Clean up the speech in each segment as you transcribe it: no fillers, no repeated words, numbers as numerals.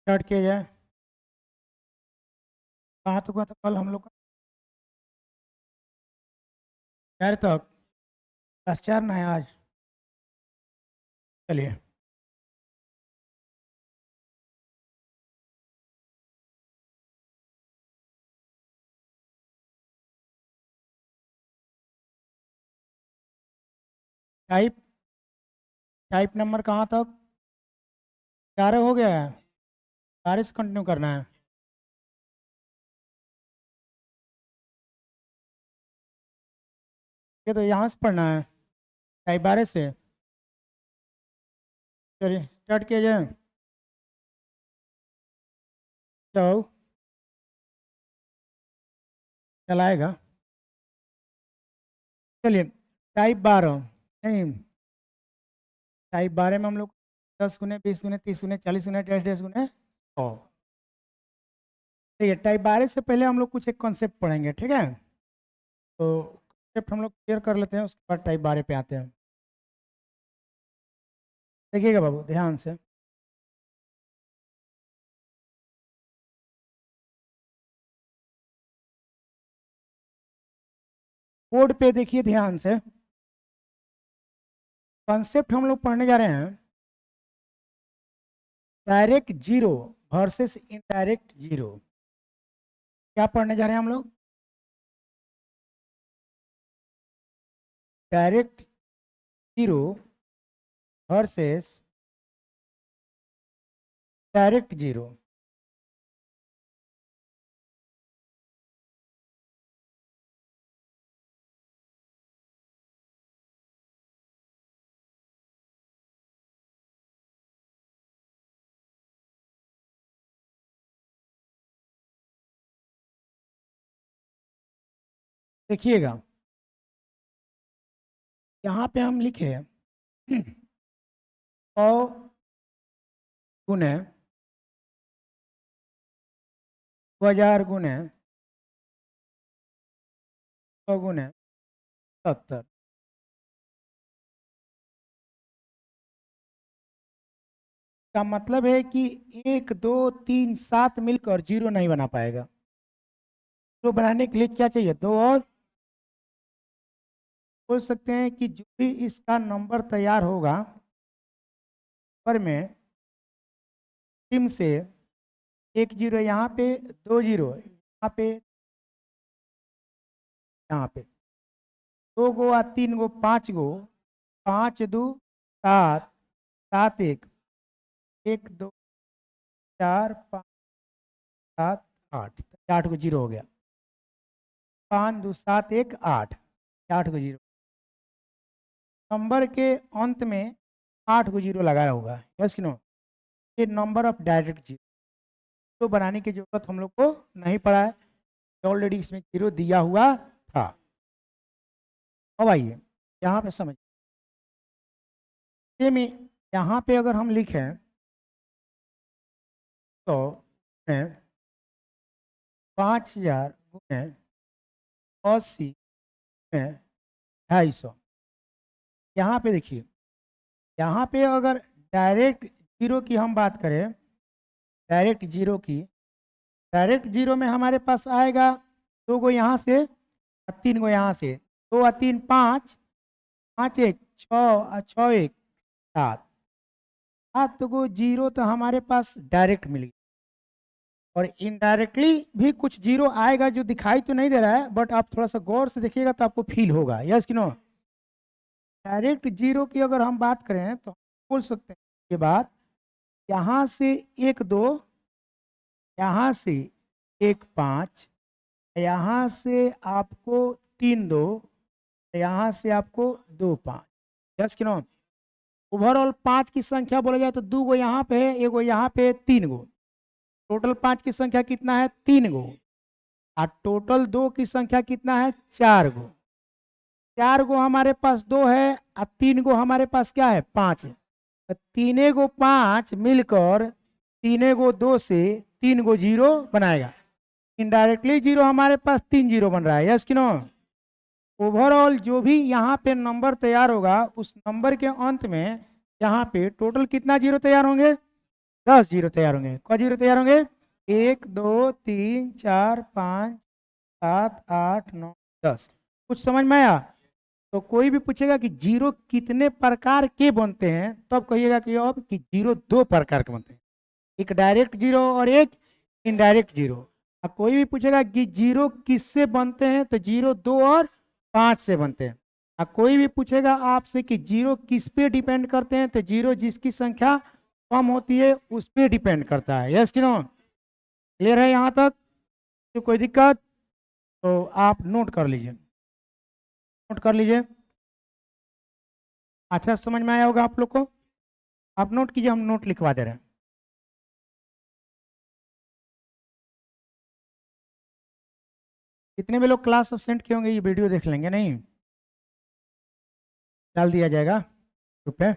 Start किया जाए। कहाँ तक हुआ था कल हम लोग का? 4 तक। क्लास 4 ना है आज। चलिए। टाइप टाइप नंबर कहाँ तक? 11 हो गया है। 12 से कंटिन्यू करना है। ये तो यहाँ से पढ़ना है। टाइप 12 से। चलिए स्टार्ट किया जाए। तो चलाएगा। चलिए। टाइप 12 नहीं। टाइप 12 में हम लोग 10 गुने 20 गुने 30 गुने 40 गुने डैश डैश गुने 100। ठीक है, टाइप 12 से पहले हम लोग कुछ एक कॉन्सेप्ट पढ़ेंगे, ठीक है? तो कॉन्सेप्ट हम लोग क्लियर कर लेते हैं, उसके बाद टाइप 12 पे आते हैं। देखिएगा बाबू ध्यान से। बोर्ड पे देखिए ध्यान से। कॉन्सेप्ट हम लोग पढ़ने जा रहे हैं। Direct zero versus indirect zero. क्या पढ़ने जा रहे हैं हम लोग? Direct zero versus direct zero. देखिएगा यहाँ पे हम लिखे 100 गुने 1000 गुने 100 गुने 70। का मतलब है कि 1 2 3 7 मिलकर जीरो नहीं बना पाएगा। तो बनाने के लिए क्या चाहिए? 2 और। बोल सकते हैं कि जो भी इसका नंबर तैयार होगा पर में टिम से 1 जीरो यहाँ पे 2 जीरो यहाँ पे, यहाँ पे 2 गो और 3 गो 5 गो 5 2 7 7 1 1 2 4 5 7 8 8 को जीरो हो गया। 5 2 7 1 8 8 को जीरो। नंबर के अंत में 8 को जीरो लगाया होगा, यस कि नो? ये नंबर ऑफ डायरेक्ट जीरो। तो बनाने की जरूरत हम लोग को नहीं पड़ा है, ऑलरेडी इसमें जीरो दिया हुआ था। अब आइए यहाँ पे समझ में। यहाँ पे अगर हम लिखें तो 5000 गुने 80 गुने 250। यहाँ पे देखिए, यहाँ पे अगर डायरेक्ट जीरो की हम बात करें, डायरेक्ट जीरो की, डायरेक्ट जीरो में हमारे पास आएगा 2 गो यहाँ से और 3 गो यहाँ से। 2 और 3 5 5 1 6 और 6 1 7 7 गो जीरो तो हमारे पास डायरेक्ट मिल गया। और इनडायरेक्टली भी कुछ जीरो आएगा जो दिखाई तो नहीं दे रहा है, बट आप थोड़ा सा गौर से देखिएगा तो आपको फील होगा, यस कि नो? डायरेक्ट जीरो की अगर हम बात करें तो बोल सकते हैं ये बात, यहाँ से 1 2, यहाँ से 1 5, यहाँ से आपको 3 2, यहाँ से आपको 2 5, यस कि नो? ओवरऑल 5 की संख्या बोला जाए तो 2 गो यहाँ पे है, 1 गो यहाँ पे, 3 गो। टोटल 5 की संख्या कितना है? 3 गो। और टोटल 2 की संख्या कितना है? 4 गो। 4 गो हमारे पास 2 है और 3 गो हमारे पास क्या है? 5 है। तो 3 गो 5 मिलकर 3 गो 2 से 3 गो जीरो बनाएगा। इनडायरेक्टली जीरो हमारे पास 3 जीरो बन रहा है, यस कि नो? ओवरऑल जो भी यहाँ पे नंबर तैयार होगा उस नंबर के अंत में यहाँ पे टोटल कितना जीरो तैयार होंगे? 10 जीरो तैयार होंगे। कौन जीरो तैयार होंगे? 1 2 3 4 5 7 8 9 10। कुछ समझ में आया? तो कोई भी पूछेगा कि जीरो कितने प्रकार के बनते हैं, तब तो कहिएगा कि अब कि जीरो दो प्रकार के बनते हैं, एक डायरेक्ट जीरो और एक इनडायरेक्ट जीरो। अब कोई भी पूछेगा कि जीरो किससे बनते हैं, तो जीरो 2 और 5 से बनते हैं। अब कोई भी पूछेगा आपसे कि जीरो किस पे डिपेंड करते हैं, तो जीरो जिसकी संख्या कम होती है उस पर डिपेंड करता है। यस कि नो? क्लियर है यहाँ तक? तो कोई दिक्कत? तो आप नोट कर लीजिए, नोट कर लीजिए। अच्छा समझ में आया होगा आप लोग को? आप नोट कीजिए, हम नोट लिखवा दे रहे हैं। कितने भी लोग क्लास अब्सेंट किए होंगे ये वीडियो देख लेंगे? नहीं डाल दिया जाएगा ग्रुप पे।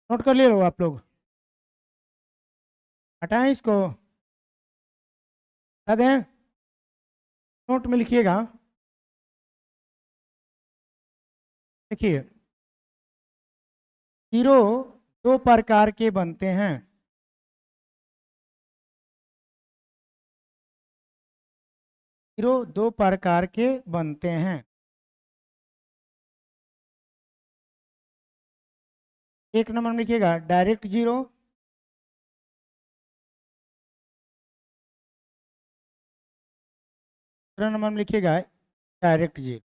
नोट कर लिए लो आप लोग? हटाएं इसको, हटा दें? नोट में लिखिएगा। देखिए जीरो दो प्रकार के बनते हैं। जीरो दो प्रकार के बनते हैं। एक नंबर में लिखिएगा डायरेक्ट जीरो, दूसरा नंबर में लिखिएगा डायरेक्ट जीरो।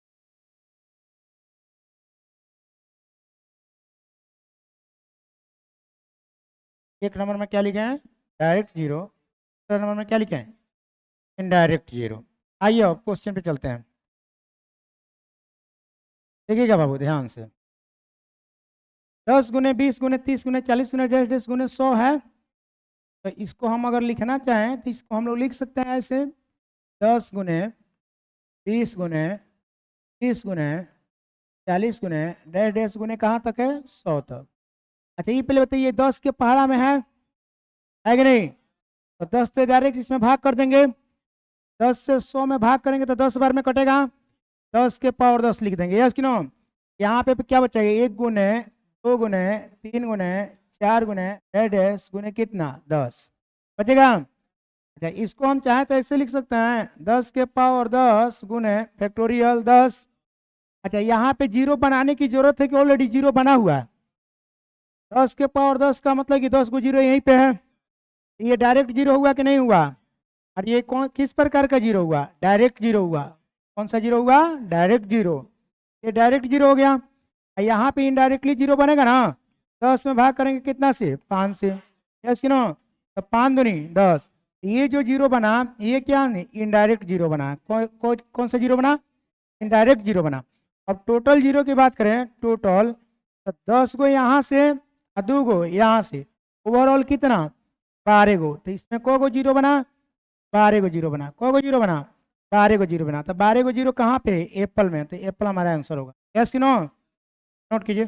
एक नंबर में क्या लिखे हैं? Direct zero. दूसरा नंबर में क्या लिखे हैं? Indirect zero. आइए अब क्वेश्चन पे चलते हैं। देखिएगा बाबू ध्यान से, 10 गुने 20 गुने 30 गुने 40 गुने 10 गुने 100 है। तो इसको हम अगर लिखना चाहें तो इसको हम लोग लिख सकते हैं ऐसे, 10 गुने 20 गुने 30 गुने 40 गुने डैश गुने कहाँ तक है? 100 तक। अच्छा ये पहले बताइए 10 के पहाड़ा में है कि नहीं? तो 10 से डायरेक्ट इसमें भाग कर देंगे, 10 से 100 में भाग करेंगे तो 10 बार में कटेगा, 10 के पावर 10 लिख देंगे। यस कि नो? यहाँ पे क्या बचेगा? 1 गुने 2 गुने 3 गुने 4 गुने डैश गुने कितना? 10 बचेगा। अच्छा इसको हम चाहें तो ऐसे लिख सकते हैं, 10 के पावर 10 गुने फैक्टोरियल 10। अच्छा यहाँ पे जीरो बनाने की जरूरत है कि ऑलरेडी जीरो बना हुआ है? 10 के पावर 10 का मतलब कि 10 को जीरो यहीं पे है। ये डायरेक्ट जीरो हुआ कि नहीं हुआ? और ये कौन किस प्रकार का जीरो हुआ? डायरेक्ट जीरो हुआ। कौन सा जीरो हुआ? Direct zero. ये डायरेक्ट जीरो हो गया। यहाँ पे इनडायरेक्टली जीरो बनेगा ना, 10 में भाग करेंगे कितना से? 5 से। यस कि नो? तो 5 दूनी 10। ये जो जीरो बना ये क्या? इनडायरेक्ट जीरो बना। कौन सा जीरो बना? इनडायरेक्ट जीरो बना। अब टोटल जीरो की बात करें, टोटल तो 10 गो यहाँ से और 2 गो यहाँ से, ओवरऑल कितना? 12 गो। तो इसमें को गो जीरो बना? 12 गो जीरो बना। को गो जीरो बना? 12 गो जीरो बना। तो 12 गो जीरो कहाँ पे? एप्पल में। तो एप्पल हमारा आंसर होगा। यस कि नो? नोट कीजिए।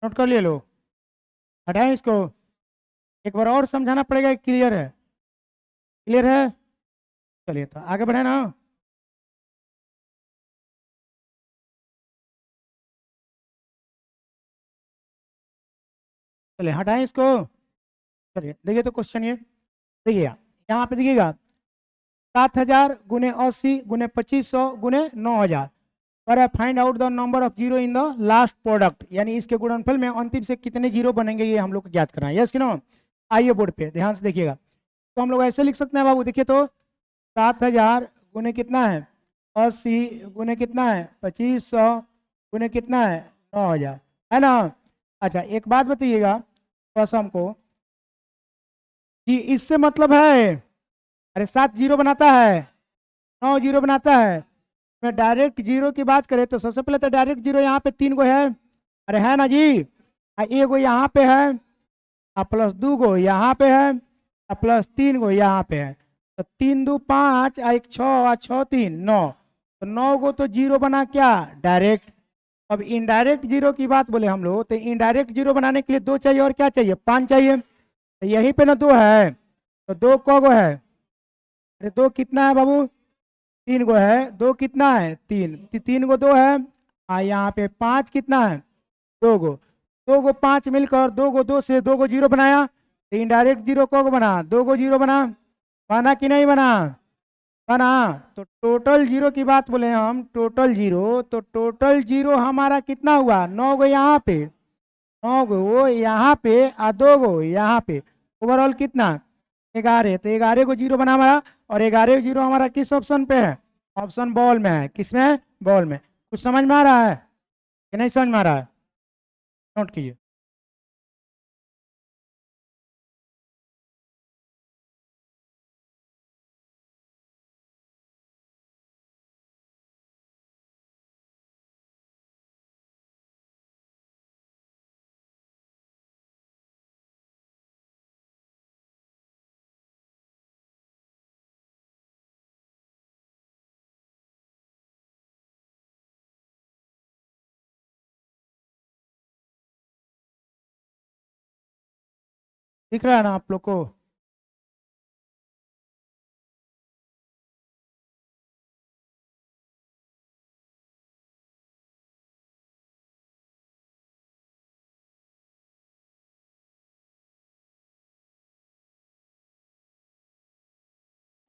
नोट कर लिए लोग, हटाएं इसको, एक बार और समझाना पड़ेगा, क्लियर है? क्लियर है? चलिए तो आगे बढ़े ना। चलिए हटाएं इसको। चलिए देखिए तो क्वेश्चन ये देखिएगा, यहाँ पे देखिएगा 7,000 गुने 80 गुने 2500 गुने 9,000 पर find out the number of zero in the last product, यानी इसके गुणनफल में अंतिम से कितने जीरो बनेंगे ये हम लोग को ज्ञात करना है। यस कि नो? आइए बोर्ड पे ध्यान से देखिएगा, तो हम लोग ऐसे लिख सकते हैं बाबू, देखिए तो 7,000 गुने कितना है 80 गुने कितना है 2500 गुने कितना है 9,000, है ना? अच्छा एक बात बताइएगा थोड़ा सा हमको, कि इससे मतलब है, अरे 7 जीरो बनाता है, 9 जीरो बनाता है, मैं डायरेक्ट जीरो की बात करें तो सबसे पहले तो डायरेक्ट जीरो यहाँ पे 3 गो है, अरे है ना जी, एक गो यहाँ पे है, प्लस 2 गो यहाँ पे है, प्लस 3 गो यहाँ पे है, तो 3 2 5 1 6 6 3 9, तो 9 गो तो जीरो बना क्या डायरेक्ट। अब इनडायरेक्ट जीरो की बात बोले हम लोग, तो इनडायरेक्ट जीरो बनाने के लिए 2 चाहिए और क्या चाहिए 5 चाहिए, तो यहीं पे ना 2 है, तो 2 को गो है, अरे 2 कितना है बाबू 3 गो है, 2 कितना है 3, 3 गो 2 है, यहाँ पे 5 कितना है 2 गो, 2 गो 5 मिलकर 2 गो 2 से 2 गो जीरो बनाया, तो इनडायरेक्ट जीरो को बना 2 गो जीरो बना, बना कि नहीं बना, बना। तो टोटल जीरो की बात बोले हम, टोटल जीरो, तो टोटल जीरो हमारा कितना हुआ 9 गो यहाँ पे, 9 गो यहाँ पे और 2 गो यहाँ पे, ओवरऑल कितना 11, तो 11 को जीरो बना हमारा, और 11 जीरो हमारा किस ऑप्शन पे है, ऑप्शन बॉल में है, किसमें बॉल में। कुछ समझ में आ रहा है कि नहीं समझ में आ रहा है? नोट कीजिए। दिख रहा है ना आप लोग को?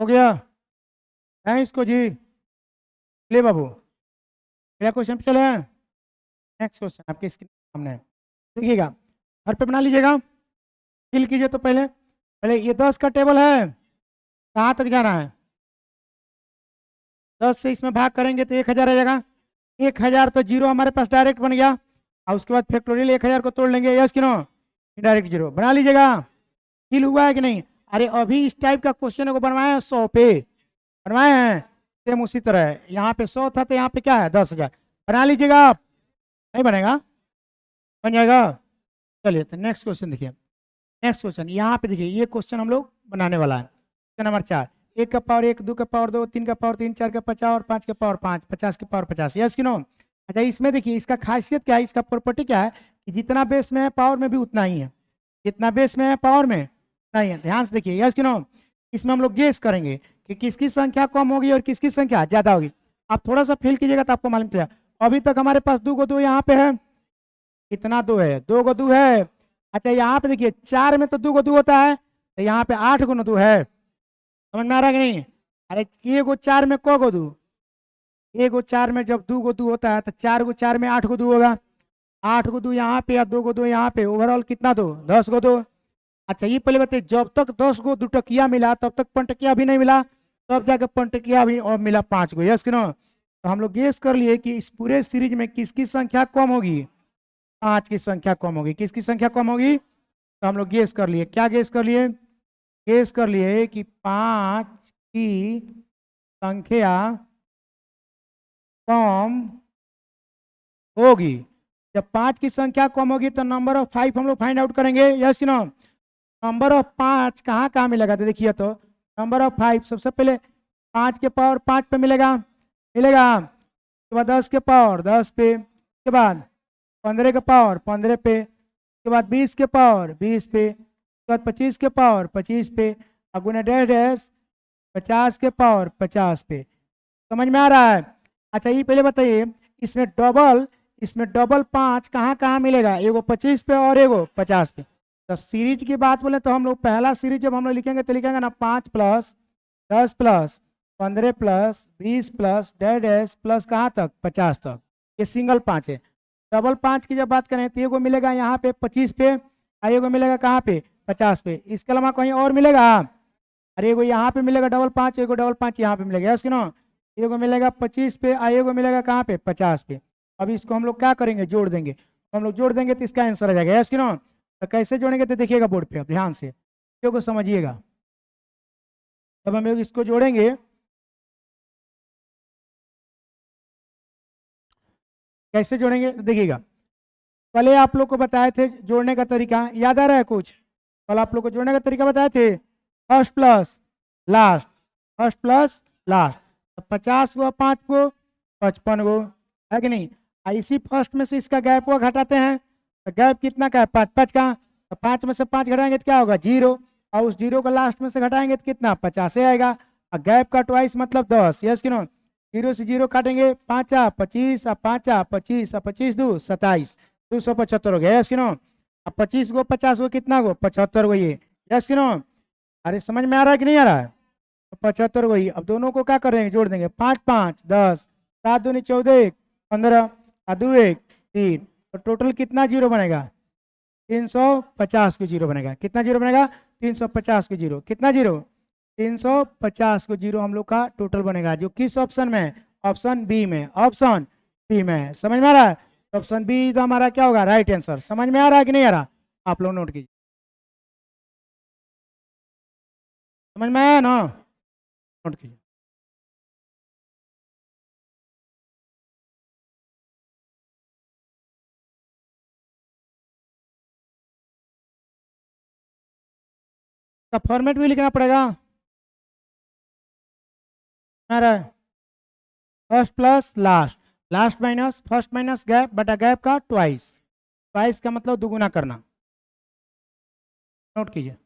हो गया है इसको जी? ले बाबू, अगला क्वेश्चन पे चले। नेक्स्ट क्वेश्चन आपके स्क्रीन सामने है, देखिएगा, घर पे बना लीजिएगा, फिल कीजिए। तो पहले पहले ये 10 का टेबल है, कहाँ तक जाना है, 10 से इसमें भाग करेंगे तो 1,000 आ जाएगा, 1,000 तो जीरो हमारे पास डायरेक्ट बन गया, और उसके बाद फैक्टोरियल 1,000 को तोड़ लेंगे, यस कि नो? डायरेक्ट जीरो बना लीजिएगा, फिल हुआ है कि नहीं? अरे अभी इस टाइप का क्वेश्चन को बनवाए हैं 100 पे, बनवाए हैं, सेम उसी तरह है, यहाँ पे 100 था तो यहाँ पे क्या है 10,000, बना लीजिएगा आप, नहीं बनेगा, बन जाएगा। चलिए तो नेक्स्ट क्वेश्चन देखिए, नेक्स्ट क्वेश्चन यहाँ पे देखिए, ये क्वेश्चन हम लोग बनाने वाला है, क्वेश्चन नंबर 4, 1 का पावर 1, 2 का पावर 2, 3 का पावर 3, 4 का 50 और 5 का पावर 5, 50 के पावर 50, यस कि नो? अच्छा इसमें देखिए इसका खासियत क्या है, इसका प्रॉपर्टी क्या है, कि जितना बेस में है पावर में भी उतना ही है, जितना बेस में है पावर में नहीं है, ध्यान से देखिए, यस कि नो? इसमें हम लोग गेस करेंगे कि किसकी संख्या कम होगी और किसकी संख्या ज्यादा होगी, आप थोड़ा सा फील कीजिएगा तो आपको मालूम चलेगा। अभी तक हमारे पास 2 को 2 यहाँ पे है, कितना 2 है 2 को 2 है, अच्छा यहाँ पे देखिए 4 में तो 2 को 2 होता है, तो यहाँ पे 8 गुना 2 है, समझ में आ रहा है कि नहीं? अरे 1 को 4 में को 2, 1 को 4 में जब 2 को 2 होता है तो 4 को 4 में 8 को 2 होगा, 8 को 2 यहाँ पे या 2 को 2 यहाँ पे, ओवरऑल कितना 2 10 को 2। अच्छा ये पहले बताइए, जब तक 10 को दुटकिया मिला तब तक पंटकिया भी नहीं मिला, तब जाकर पंटकिया भी और मिला 5 को, यस कि नो? तो हम लोग गेस कर लिए कि इस पूरे सीरीज में किसकी संख्या कम होगी, 5 की संख्या कम होगी, किसकी संख्या कम होगी, तो हम लोग गेस कर लिए, क्या गेस कर लिए, गेस कर लिए कि 5 की संख्या कम होगी, जब 5 की संख्या कम होगी तो नंबर ऑफ 5 हम लोग फाइंड आउट करेंगे, यस नो? नंबर ऑफ 5 कहाँ कहाँ मिलेगा, तो देखिए तो नंबर ऑफ 5 सबसे पहले 5 के पावर 5 पे मिलेगा, मिलेगा, उसके बाद 10 के पावर 10 पे, उसके बाद 15 के पावर 15 पे, उसके बाद 20 के पावर 20 पे, उसके बाद 25 के पावर 25 पे, और गुना डैश डैश 50 के पावर 50 पे। समझ में आ रहा है? अच्छा ये पहले बताइए, इसमें डबल 5 कहाँ कहाँ मिलेगा? एगो 25 पे और एगो 50 पे। तो सीरीज की बात बोले तो हम लोग पहला सीरीज जब हम लोग लिखेंगे तो लिखेंगे ना 5 plus 10 plus 15 plus 20 plus dash dash plus कहाँ तक 50 तक। ये सिंगल 5 है। डबल 5 की जब बात करें तो एगो मिलेगा यहाँ पे 25 पे, और एगो मिलेगा कहाँ पे 50 पे। इसके अलावा कहीं और मिलेगा? अरे एगो यहाँ पे मिलेगा डबल 5, एगो डबल 5 यहाँ पे मिलेगा, यस नो। एगो मिलेगा 25 पे, और एगो मिलेगा कहाँ पे 50 पे। अब इसको हम लोग क्या करेंगे? जोड़ देंगे। हम लोग जोड़ देंगे तो इसका आंसर आ जाएगा, यस नो। तो कैसे जोड़ेंगे तो देखिएगा बोर्ड पे, अब ध्यान से को समझिएगा। जब हम लोग इसको जोड़ेंगे, कैसे जोड़ेंगे देखिएगा। कल आप लोग को बताए थे जोड़ने का तरीका, याद आ रहा है कुछ? कल आप लोग को जोड़ने का तरीका बताए थे, first plus last, first plus last. 50 गो 5 गो 55 गो, है कि नहीं? इसी फर्स्ट में से इसका गैप को घटाते हैं, तो गैप कितना का है? 5 5 का। तो 5 में से 5 घटाएंगे तो क्या होगा? 0, और उस 0 को लास्ट में से घटाएंगे तो कितना? 50 आएगा। और गैप का ट्वाइस मतलब 10, यस कि नो। 0 से 0 काटेंगे, 5 25, 5 25, 25 2 27, 275 हो गया, यस कि नो। अब 25 गो 50 गो कितना गो? 75 गो, ये यस कि नो। अरे समझ में आ रहा है कि नहीं आ रहा है? तो 75 गो ही। अब दोनों को क्या करेंगे? जोड़ देंगे। 5 5 10, 7 दूनी 14 15, और 2 1 3, तो टोटल कितना जीरो बनेगा? 350 को जीरो बनेगा। कितना जीरो बनेगा? 350 को जीरो। कितना जीरो? 350 को जीरो हम लोग का टोटल बनेगा, जो किस ऑप्शन में? ऑप्शन बी में। ऑप्शन बी में। समझ में आ रहा है? ऑप्शन बी तो हमारा क्या होगा? Right answer. समझ में आ रहा है कि नहीं आ रहा? आप लोग नोट कीजिए। समझ में आया ना? नोट कीजिए। का फॉर्मेट भी लिखना पड़ेगा। आ रहा है? First plus last, last minus first minus gap बटा गैप का ट्वाइस। ट्वाइस का मतलब दुगुना करना। नोट कीजिए।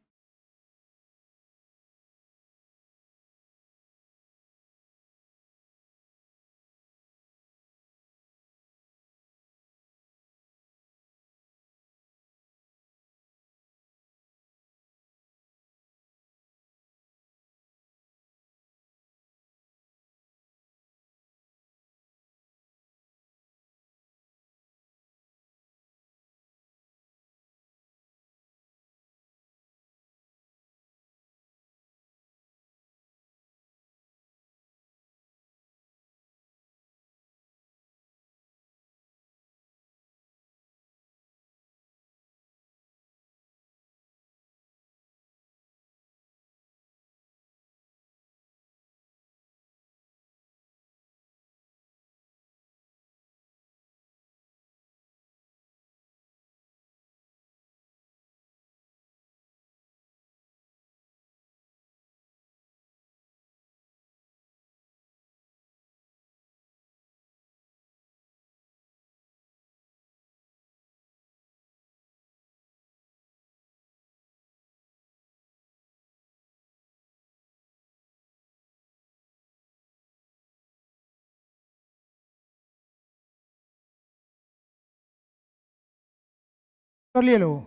कर लिए लोग?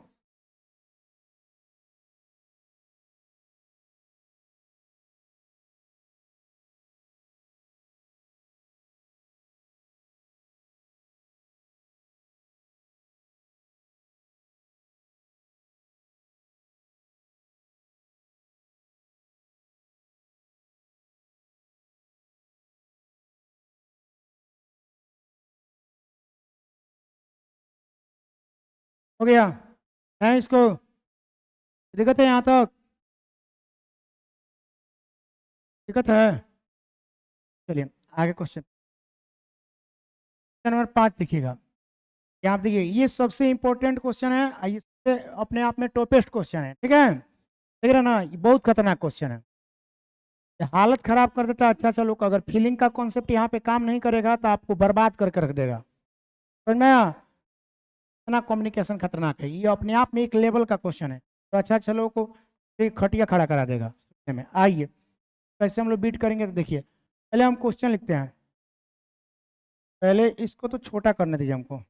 हो गया है? इसको दिक्कत है यहाँ तक? दिक्कत है? चलिए आगे क्वेश्चन नंबर 5 देखिएगा। यहाँ आप देखिए, ये सबसे इंपॉर्टेंट क्वेश्चन है, इससे अपने आप में टॉपेस्ट क्वेश्चन है, ठीक है? देख रहे ना, ये बहुत खतरनाक क्वेश्चन है, ये हालत खराब कर देता है। अच्छा चलो, अगर फीलिंग का कॉन्सेप्ट यहाँ पे काम नहीं करेगा तो आपको बर्बाद करके रख देगा। समझ में आया? इतना कम्युनिकेशन खतरनाक है, ये अपने आप में एक लेवल का क्वेश्चन है। तो अच्छा चलो को खटिया खड़ा करा देगा सोचने में। आइए कैसे हम लोग बीट करेंगे, तो देखिए पहले हम क्वेश्चन लिखते हैं। पहले इसको तो छोटा करने दीजिए हमको।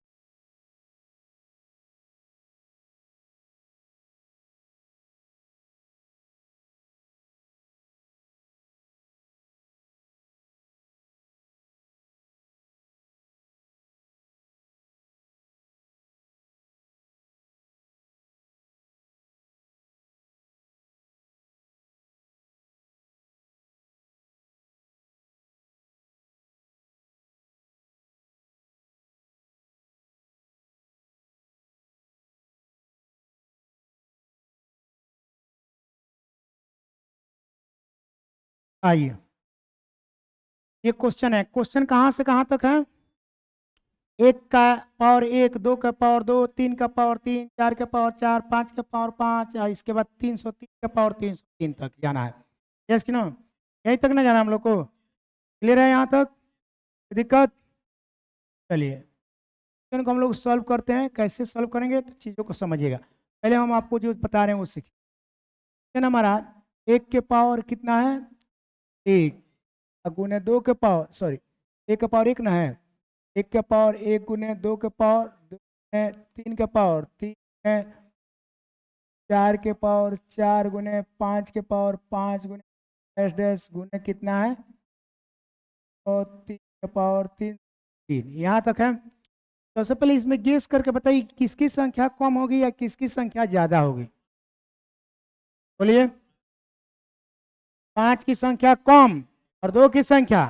आइए ये क्वेश्चन है, क्वेश्चन कहाँ से कहाँ तक है? एक का पावर एक, दो का पावर दो, तीन का पावर तीन, चार का पावर चार, पाँच का पावर पाँच, इसके बाद 303 का पावर 303 तक जाना है। यस कि नो? यहीं तक ना जाना हम लोग को? क्लियर है यहाँ तक? दिक्कत? चलिए क्वेश्चन को हम लोग सॉल्व करते हैं। कैसे सॉल्व करेंगे तो चीज़ों को समझिएगा। पहले हम आपको जो बता रहे हैं वो सीखिए। क्वेश्चन हमारा एक के पावर कितना है? एक, गुने दो के पावर, सॉरी एक का पावर एक ना है, एक का पावर एक गुने दो के पावर दो गुने तीन के पावर तीन गुने चार के पावर चार गुने पाँच के पावर पाँच गुने डैश डैश गुने कितना है? और तीन के पावर तीन, तीन। यहाँ तक है। तो सबसे पहले इसमें गेस करके बताइए किसकी संख्या कम होगी या किसकी संख्या ज्यादा होगी? बोलिए। पाँच की संख्या कम और दो की संख्या,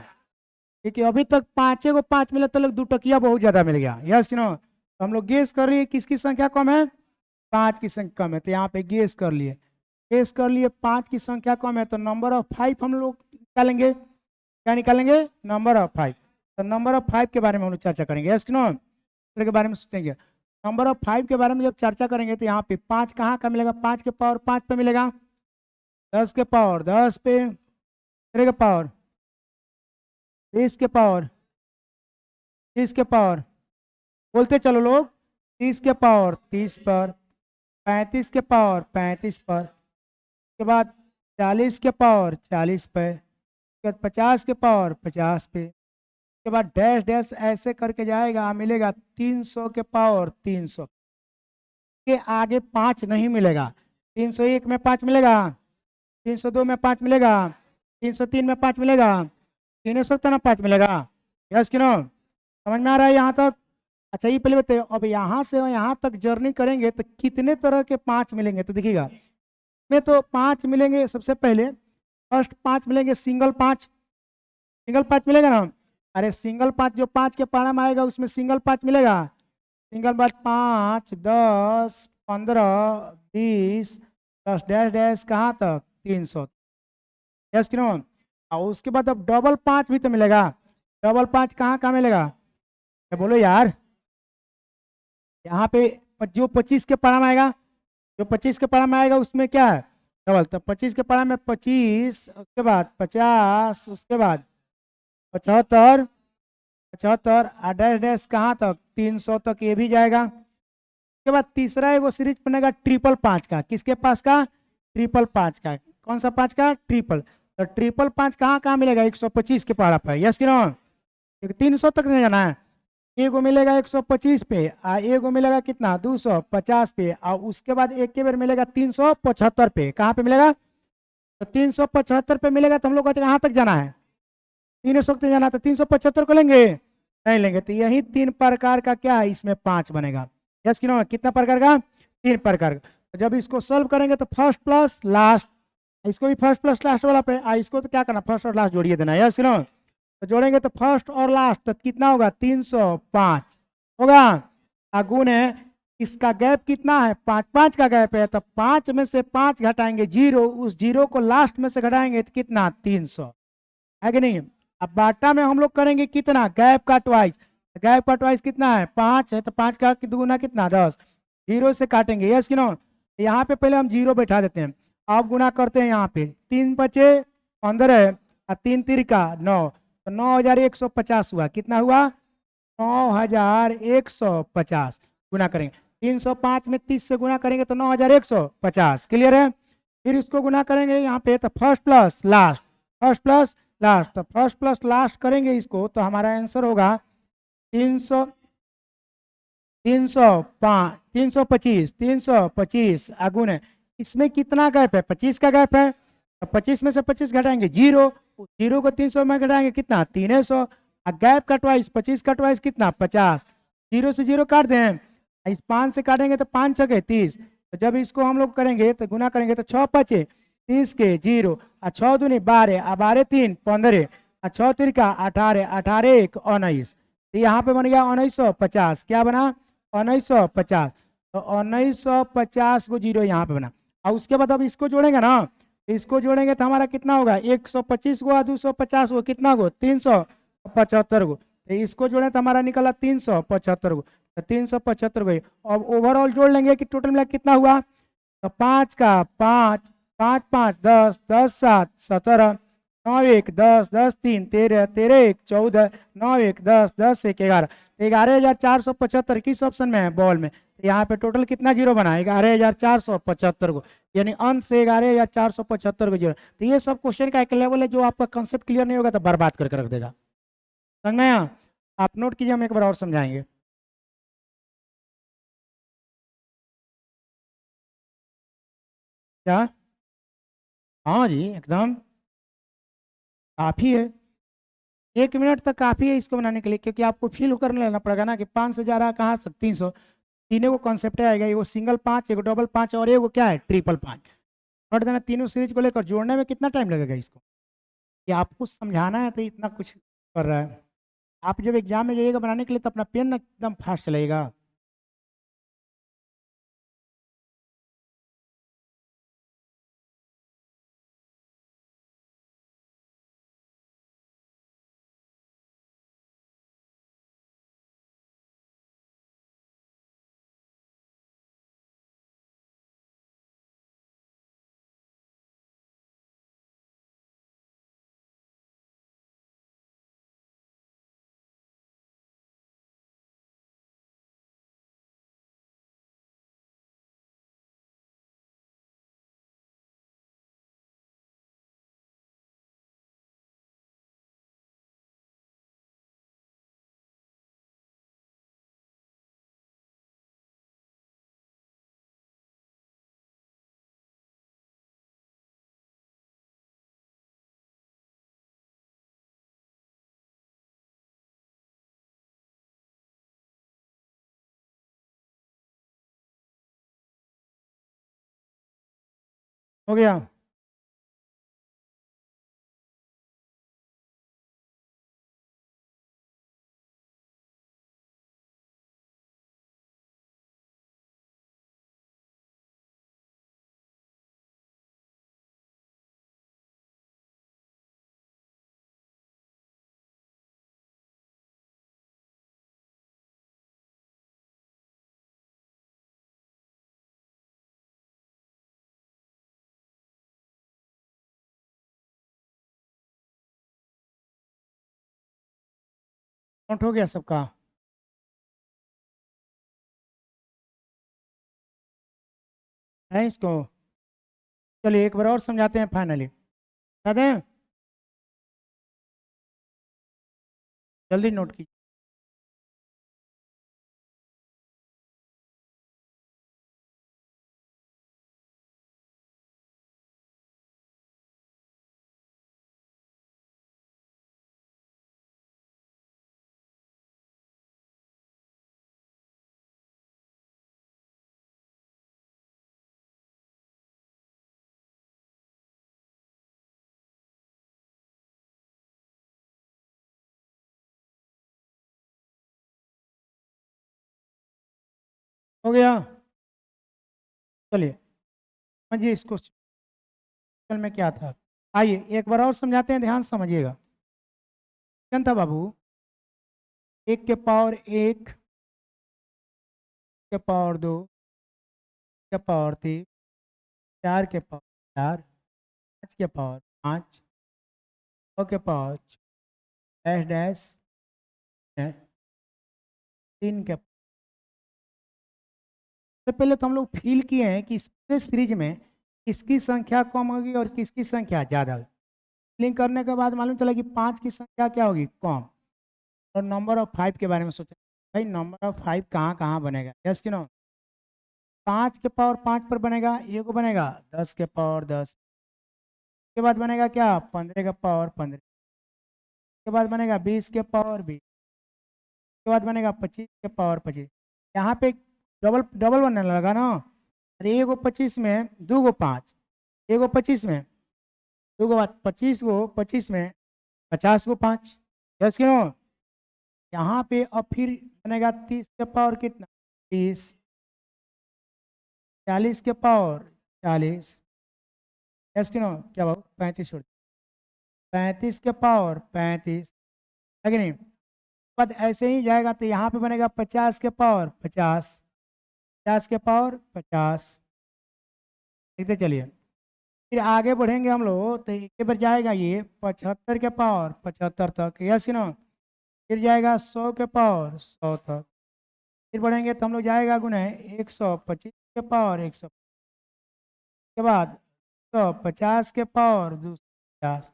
क्योंकि अभी तक पाँचे को पाँच मिला तो लोग दो टकिया बहुत ज्यादा मिल गया। Yes no? तो हम लोग गेस कर लिए किसकी संख्या कम है? पाँच की संख्या कम है, तो यहाँ पे गेस कर लिए। गेस कर लिए पाँच की संख्या कम है, तो नंबर ऑफ फाइव हम लोग निकालेंगे। क्या निकालेंगे? Number of five. तो नंबर ऑफ फाइव के बारे में हम लोग चर्चा करेंगे। Yes no? के बारे में सोचेंगे। नंबर ऑफ फाइव के बारे में जब चर्चा करेंगे तो यहाँ पे पाँच कहाँ का मिलेगा? पाँच के पावर पाँच पे मिलेगा, दस के पावर दस पे, तेरह के पावर, बीस के पावर, तीस के पावर, बोलते चलो लोग, तीस के पावर तीस पर, पैंतीस के पावर पैंतीस पर, के बाद चालीस के पावर चालीस पे, के बाद पचास के पावर पचास पे, के बाद डैश डैश ऐसे करके जाएगा, मिलेगा 300 के पावर 300 के आगे पाँच नहीं मिलेगा। 301 में पाँच मिलेगा, 302 में पाँच मिलेगा, 303 में पाँच मिलेगा, 370 में पाँच मिलेगा। यस कि नो? समझ में आ रहा है यहाँ तक? अच्छा ये पहले बताइए, अब यहाँ से यहाँ तक जर्नी करेंगे तो कितने तरह के पाँच मिलेंगे? तो देखिएगा में तो पाँच मिलेंगे। सबसे पहले फर्स्ट पाँच मिलेंगे सिंगल पाँच, सिंगल पाँच मिलेगा ना? अरे सिंगल पाँच जो पाँच के पारा में आएगा उसमें सिंगल पाँच मिलेगा। सिंगल पाँच पाँच, 10, 15, 20 प्लस डैश डैश कहाँ तक? 300। यस कि नो? और उसके बाद अब डबल पाँच भी तो मिलेगा। डबल पाँच कहाँ कहाँ मिलेगा? बोलो यार। यहाँ पे जो 25 के पारा में आएगा, जो 25 के पारा में आएगा उसमें क्या है? डबल। तो 25 के पारा में 25, उसके बाद 50, उसके बाद 75, 75 और डैश डैश कहाँ तक? 300 तक ये भी जाएगा। उसके बाद तीसरा एगो सीरीज बनेगा ट्रिपल पाँच का। किसके पास का? ट्रिपल पाँच का। कौन सा पाँच का? ट्रिपल। तो ट्रिपल पाँच कहाँ कहाँ मिलेगा? 125 के पहाड़ा पर। यस कि नो? 300 तक नहीं जाना है। एगो मिलेगा 125 पे, एगो मिलेगा कितना? 250 पे, और उसके बाद एक के बार मिलेगा 375 पे। कहाँ पे मिलेगा? तो 375 पे मिलेगा। तो हम लोग को कहाँ तक जाना है? 300 तक जाना। तो 375 को लेंगे? नहीं लेंगे। तो यही तीन प्रकार का क्या है इसमें पाँच बनेगा। यस कि नो? कितना प्रकार का? तीन प्रकार का। तो जब इसको सॉल्व करेंगे तो फर्स्ट प्लस लास्ट, इसको भी फर्स्ट प्लस लास्ट वाला पे, इसको तो क्या करना? फर्स्ट और लास्ट जोड़िए देना। यस कि नो? तो जोड़ेंगे तो फर्स्ट और लास्ट तो कितना होगा? 305 होगा। गुण है इसका गैप कितना है? पाँच पाँच का गैप है, तो पाँच में से पाँच घटाएंगे जीरो, उस जीरो को लास्ट में से घटाएंगे तो कितना? 300 है कि नहीं? अब बाटा में हम लोग करेंगे कितना? गैप का ट्वाइस। गैप का ट्वाइस कितना है? पाँच है, तो पाँच का दुगुना कितना? 10। जीरो से काटेंगे। यस कि नो? यहाँ पे पहले हम जीरो बैठा देते हैं। अब गुना करते हैं यहाँ पे, तीन बचे 15 और तीन तिरका 9, तो 9150 हुआ। कितना हुआ? 9150। गुना करेंगे। 305 में 30 से गुना करेंगे तो 9150। क्लियर है? फिर इसको गुना करेंगे यहाँ पे तो first plus last, first plus last, तो फर्स्ट प्लस लास्ट करेंगे इसको तो हमारा आंसर होगा 300, 305, 325, 325 अगुण है। इसमें कितना गैप है? 25 का गैप है, तो 25 में से 25 घटाएंगे जीरो, जीरो को 300 में घटाएंगे कितना? 300। गैप का ट्वाइस, 25 का ट्वाइस कितना? 50। जीरो से जीरो काट दें, इस 5 से काटेंगे तो 5 छके 30। तो जब इसको हम लोग करेंगे तो गुना करेंगे तो 6 पचे 30 के जीरो, 6 दूनी 12, 12 3 15, 6 तिरका 18, 18 1 19। तो यहाँ पे बन गया 1950। क्या बना? 1950। तो 1950 को जीरो यहाँ पे बना। और उसके बाद अब इसको जोड़ेंगे ना, इसको जोड़ेंगे तो हमारा कितना होगा? 125 गो 250 गो, कितना गो? 375 गो। तो इसको जोड़े तो हमारा निकला 375 गो। तो 375 गई। अब ओवरऑल जोड़ लेंगे कि टोटल मिला कितना हुआ? तो 5 का 5, 5 5 10, 10 7 17, 9 1 10, 10 3 13, 13 1 14, 9 1 10, 10 1 11, 11,475 किस ऑप्शन में है? बॉल में। तो यहाँ पे टोटल कितना जीरो बना? 11,475 को, यानी अंत से 11,475 को जीरो। तो ये सब क्वेश्चन का एक लेवल है जो आपका कंसेप्ट क्लियर नहीं होगा तो बर्बाद करके रख देगा। समझ में आया? आप नोट कीजिए, हम एक बार और समझाएंगे। क्या? हाँ जी एकदम काफी है। 1 मिनट तक काफी है इसको बनाने के लिए, क्योंकि आपको फील करने लेना पड़ेगा ना कि 5 से जा रहा है कहाँ तक 300। तीनों को कॉन्सेप्ट आएगा, एगो सिंगल 5, एगो डबल 5 और एगो क्या है? ट्रिपल 5। नोट देना, तीनों सीरीज को लेकर जोड़ने में कितना टाइम लगेगा इसको? कि आपको समझाना है तो इतना कुछ कर रहा है। आप जब एग्जाम में जाइएगा बनाने के लिए तो अपना पेन ना एकदम फास्ट चलेगा। हो गया? नोट हो गया सबका? है इसको? चलिए एक बार और समझाते हैं फाइनली। बता दें? जल्दी नोट कीजिए। हो गया? चलिए समझिए इसको, क्वेश्चन में क्या था। आइए एक बार और समझाते हैं, ध्यान से समझिएगा। क्वेश्चन था बाबू, 1 के पावर 1, के पावर 2, के पावर 3, 4 के पावर 4, 5 के पावर 5, 6 के पावर डैश डैश, 3 के सबसे पहले तो हम लोग फील किए हैं कि इस पूरे सीरीज में किसकी संख्या कम होगी और किसकी संख्या ज़्यादा होगी। फीलिंग करने के बाद मालूम चला कि 5 की संख्या क्या होगी, कम। और नंबर ऑफ 5 के बारे में सोचा, भाई नंबर ऑफ 5 कहाँ कहाँ बनेगा, यस कि नो। 5 के पावर 5 पर बनेगा, ये को बनेगा 10 के पावर 10 के बाद बनेगा क्या, 15 के पावर 15 के बाद बनेगा 20 के पावर 20 के बाद बनेगा 25 के पावर 25। यहाँ पे डबल डबल बनने लगा ना। अरे एगो 25 में, दो गो 5, एगो 25 में, दो गो 25 गो 25 में 50 गो 5, यस कि नो। यहाँ पे अब फिर बनेगा 30 के पावर कितना, 30, 40 के पावर 40, यस कि नो। क्या बाबू 35 छोड़, 35 के पावर 35 है कि नहीं। बाद ऐसे ही जाएगा तो यहाँ पे बनेगा 50 के पावर 50, 50 के पावर 50। देखते चलिए, फिर आगे बढ़ेंगे हम लोग तो एक बार जाएगा ये 75 के पावर 75 तक, यस कि नो। फिर जाएगा 100 के पावर 100 तक। फिर बढ़ेंगे तो हम लोग जाएगा गुने 125 के पावर 100 के बाद 150 के पावर 250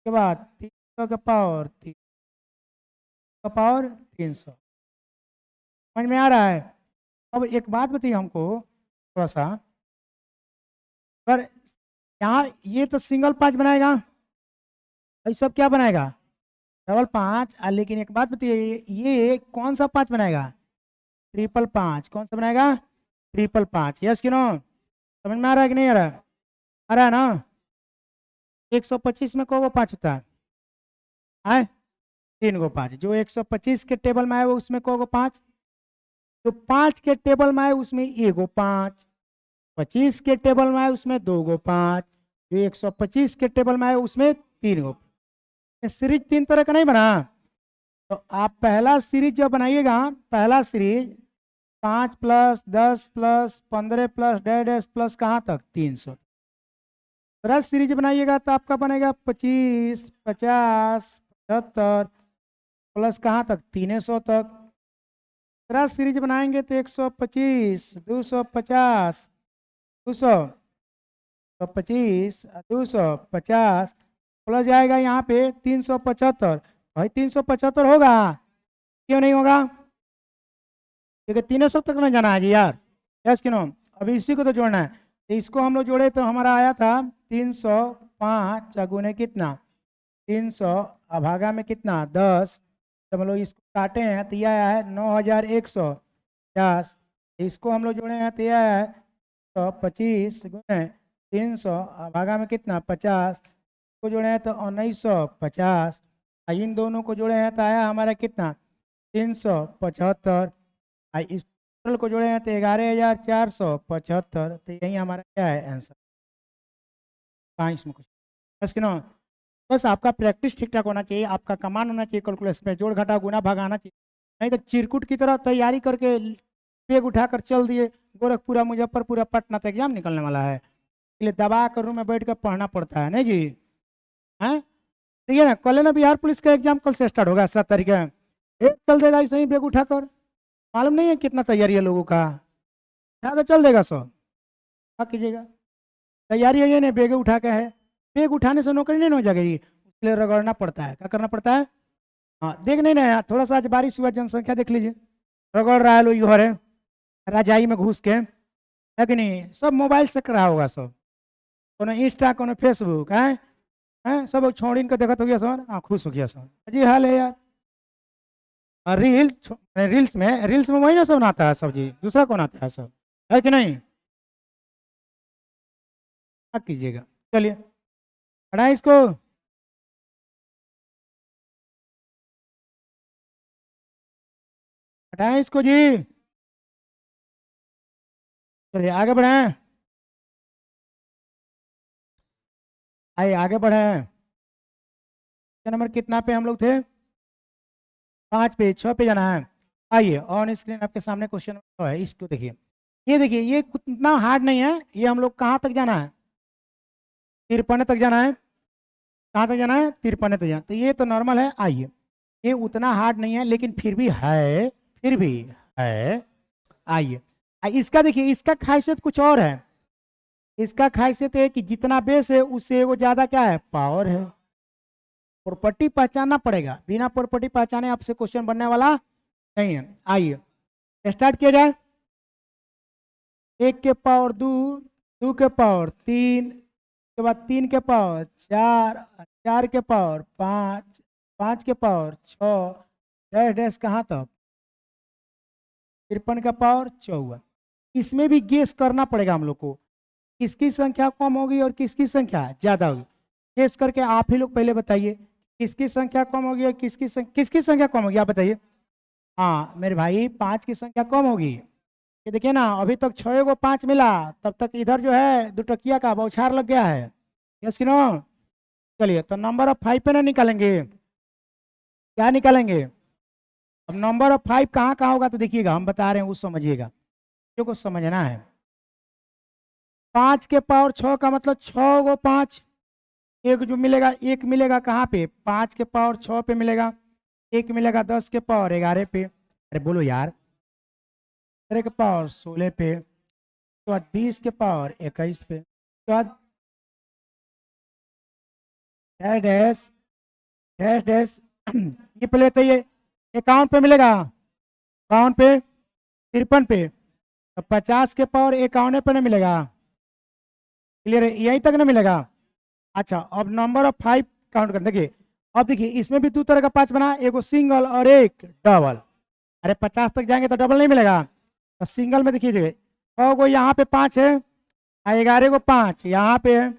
के बाद 300 के पावर 300 का पावर 300। समझ में आ रहा है। अब एक बात बताइए हमको थोड़ा सा, पर यहाँ ये तो सिंगल 5 बनाएगा, ये सब क्या बनाएगा, डबल 5। लेकिन एक बात बताइए, ये कौन सा 5 बनाएगा, ट्रिपल 5। कौन सा बनाएगा, ट्रिपल 5, यस कि नो। समझ में आ रहा है कि नहीं आ रहा है, आ रहा है ना। 125 में को 5 होता है, 3 गो 5। जो 125 के टेबल में आए वो उसमें को 5, जो 5 के टेबल में आए उसमें एगो 5, 25 के टेबल में आए उसमें 2 गो 5, जो 125 के टेबल में आए उसमें 3 गो। सीरीज 3 तरह का नहीं बना। तो आप पहला सीरीज जब बनाइएगा, पहला series 5 plus 10 plus 15 plus dash dash plus कहाँ तक 300। दूसरा सीरीज बनाइएगा तो आपका बनेगा 25 50 75 प्लस कहाँ तक 300 तक। तीसरा सीरीज बनाएंगे तो 125 250 200 125 250 प्लस जाएगा यहाँ पे 375। भाई 375 होगा, क्यों नहीं होगा, क्योंकि 300 तक ना जाना है जी यार, यस क्यों। अभी इसी को तो जोड़ना है। तो इसको हम लोग जोड़े तो हमारा आया था 305 गुने कितना 300 भागा में कितना 10। तो हम लोग इसको काटे हैं तो यह आया है 9150। इसको हम लोग जोड़े हैं तो यह आया है 125 गुने 300 भागा में कितना 50 को जोड़े हैं तो 1950। इन दोनों को जोड़े हैं तो आया हमारा कितना 375। इस टोटल को जोड़े हैं तो 11,475। तो यही हमारा क्या है आंसर। साइंस में कुछ बस क्यों, बस आपका प्रैक्टिस ठीक ठाक होना चाहिए, आपका कमांड होना चाहिए कैलकुलेशन में, जोड़ घटा गुना भाग आना चाहिए। नहीं तो चिरकुट की तरह तैयारी करके बैग उठाकर चल दिए गोरखपुरा मुजफ्फरपुरा पटना तो एग्जाम निकलने वाला है, इसलिए दबा कर रूम में बैठ कर पढ़ना पड़ता है नहीं जी। हैं देखिए ना, कल ना बिहार पुलिस का एग्जाम कल से स्टार्ट होगा 7 तारीख है, एक चल देगा ऐसे ही बैग उठाकर। मालूम नहीं है कितना तैयारी है लोगों का, उठाकर चल देगा सब। क्या कीजिएगा, तैयारी है ये नहीं बैग उठा के है, बैग उठाने से नौकरी नहीं हो जाएगी, इसलिए रगड़ना पड़ता है। क्या करना पड़ता है, हाँ देख नहीं रहे हैं, थोड़ा सा आज बारिश हुआ जनसंख्या देख लीजिए, रगड़ रहा है लोग घर है राजाई में घुस के, है कि नहीं। सब मोबाइल से कर रहा होगा, सब कोनो इंस्टा कोनो फेसबुक है सब छोड़िन के देखत हो गया सर, खुश हो गया सर, जी हाल है यार। और रील्स में वही ना सब आता है सब जी, दूसरा कौन आता है सब, है कि नहीं। क्या कीजिएगा, चलिए पढ़ाए इसको। हटाएं इसको जी, चलिए आगे बढ़े, आइए आगे बढ़े। नंबर कितना पे हम लोग थे, 5 पे 6 पे जाना है। आइए ऑन स्क्रीन आपके सामने क्वेश्चन है, इसको देखिए। ये देखिए ये इतना हार्ड नहीं है, ये हम लोग कहाँ तक जाना है 53 तक जाना है। कहाँ तक जाना है 53 तक जाना, तो ये तो नॉर्मल है। आइए ये उतना हार्ड नहीं है लेकिन फिर भी है, फिर भी है। आइए इसका देखिए, इसका खासियत कुछ और है। इसका खासियत है कि जितना बेस है उससे वो ज्यादा क्या है, पावर है। प्रॉपर्टी पहचानना पड़ेगा, बिना प्रॉपर्टी पहचाने आपसे क्वेश्चन बनने वाला नहीं है। आइए स्टार्ट किया जाए। 1 के पावर 2, 2 के पावर 3, के बाद 3 के पावर 4, 4 के पावर 5, 5 के पावर 6, डैश डैश कहाँ तक 53 का पावर 54। इसमें भी गेस करना पड़ेगा हम लोग को, किसकी संख्या कम होगी और किसकी संख्या ज्यादा होगी। गेस करके आप ही लोग पहले बताइए, किसकी संख्या कम होगी और किसकी संख्या कम होगी, आप बताइए। हाँ मेरे भाई, 5 की संख्या कम होगी। ये देखिए ना, अभी तक 6 को 5 मिला, तब तक इधर जो है 2 टकिया का बौछार लग गया है। यस कि नो। चलिए तो नंबर ऑफ 5 पे ना निकालेंगे, क्या निकालेंगे। अब नंबर ऑफ 5 कहाँ कहाँ होगा तो देखिएगा, हम बता रहे हैं वो समझिएगा, जो को समझना है। 5 के पावर 6 का मतलब 6 को 5, एक जो मिलेगा, एक मिलेगा कहाँ पे, 5 के पावर 6 पे मिलेगा, एक मिलेगा 10 के पावर 11 पे। अरे बोलो यार, 17 के पावर 16 पे, उसके बाद 20 के पावर 21 पे, उसके बाद डैश डैश डैश डैश ये पहले बताइए, 51 पे मिलेगा, 52 पे, 53 पे, तो 50 के पावर 51 पे नहीं मिलेगा। क्लियर है, यहीं तक ना मिलेगा। अच्छा अब नंबर ऑफ 5 काउंट कर देखिए। अब देखिए इसमें भी 2 तरह का 5 बना, एक सिंगल और एक डबल। अरे 50 तक जाएंगे तो डबल नहीं मिलेगा, तो सिंगल में देखिए 6 को यहाँ पे 5 है, 11 को 5 यहाँ पे है,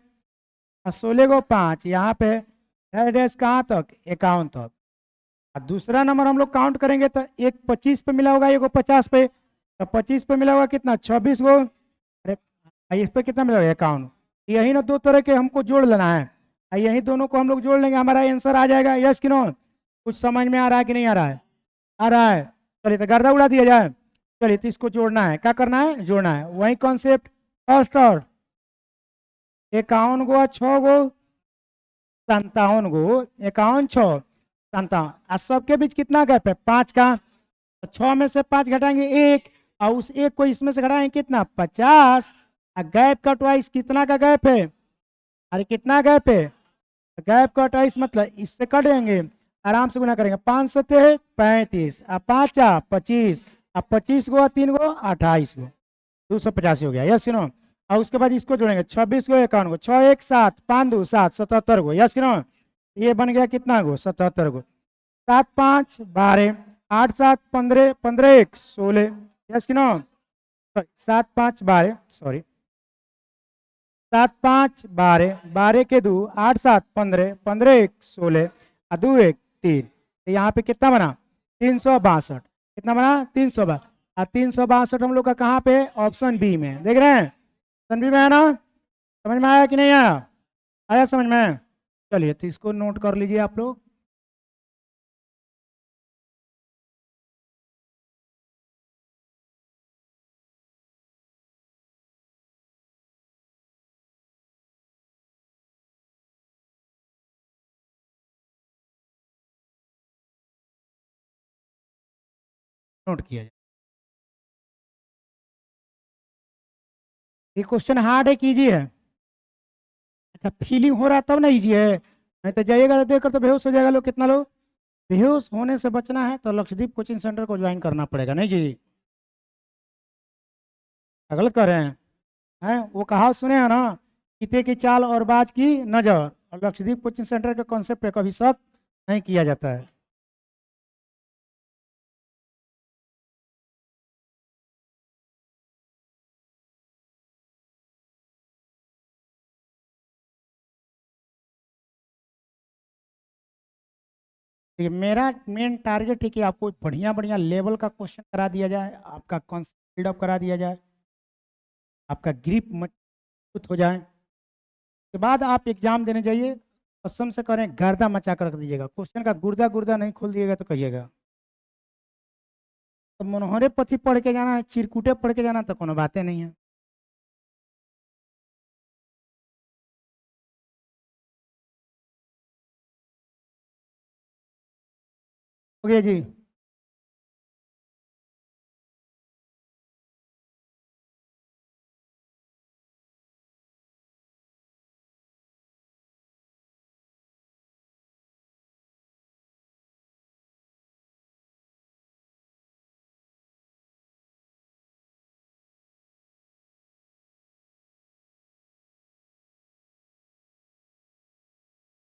16 को 5 यहाँ पे है, डैश कहाँ तक 51 तक। और दूसरा नंबर हम लोग काउंट करेंगे तो एक 25 पे मिला होगा, एक 50 पे, तो 25 पे मिला होगा कितना 26 को, अरे इस पे कितना मिला होगा 51। यही ना दो तरह के हमको जोड़ लेना है, यही दोनों को हम लोग जोड़ लेंगे, हमारा आंसर आ जाएगा। यस कि नो। कुछ समझ में आ रहा है कि नहीं आ रहा है, आ रहा है। चलिए तो गर्दा उड़ा दिया जाए। चलिए तो इसको जोड़ना है, क्या करना है, जोड़ना है, वही कॉन्सेप्ट। फर्स्ट और 51 को 6 को 57 को, 51 6 57, और सबके बीच कितना गैप है 5 का, तो 6 में से 5 घटाएंगे 1, और उस 1 को इसमें से घटाएंगे कितना 50, और गैप का ट्वाइस कितना का गैप है, अरे कितना गैप है, गैप का ट्वाइस मतलब इससे कट देंगे, आराम से गुना करेंगे, 5 सत्ते है 35, और 5 25, अब 25 को 3 को 28 को 285 हो गया। Yes no. और उसके बाद इसको जोड़ेंगे 26 को 51 को, 6 1 7 5 2 7 77 को। Yes no. ये बन गया कितना को 77 को, 7 5 12, 8 7 15, 15 1 16। Yes no. 7 5 12, सॉरी 7 5 12, 12 के 2 8 7 15, 15 1 16, और 2 1 3। तो यहाँ पे कितना बना 362, कितना बना 362, और 362 हम लोग का कहाँ पे, ऑप्शन बी में, देख रहे हैं ऑप्शन बी में है ना। समझ में आया कि नहीं आया, आया समझ में। चलिए तो इसको नोट कर लीजिए आप लोग। नोट किया जाए, ये क्वेश्चन हार्ड है, कीजिए। अच्छा फीलिंग हो रहा है तब ना इजी है, नहीं तो जाइएगा तो देखकर तो बेहोश हो जाएगा लोग, कितना लोग। बेहोश होने से बचना है तो लक्षद्वीप कोचिंग सेंटर को ज्वाइन करना पड़ेगा, नहीं जी। अगल कर रहे हैं वो कहावत सुने हैं ना, चीते की चाल और बाज की नजर, और लक्षद्वीप कोचिंग सेंटर के कॉन्सेप्ट पे कभी शक नहीं किया जाता है। देखिए मेरा मेन टारगेट है कि आपको बढ़िया बढ़िया लेवल का क्वेश्चन करा दिया जाए, आपका कॉन्सेप्ट बिल्डअप करा दिया जाए, आपका ग्रिप मजबूत हो जाए, के बाद आप एग्जाम देने जाइए, कसम से करें गर्दा मचा कर रख दीजिएगा, क्वेश्चन का गुर्दा गुर्दा नहीं खोल दिएगा तो कहिएगा। तो मनोहरे पथी पढ़ के जाना है, चिरकुटे पढ़ के जाना तो कोनो बातें नहीं है। हो गया जी।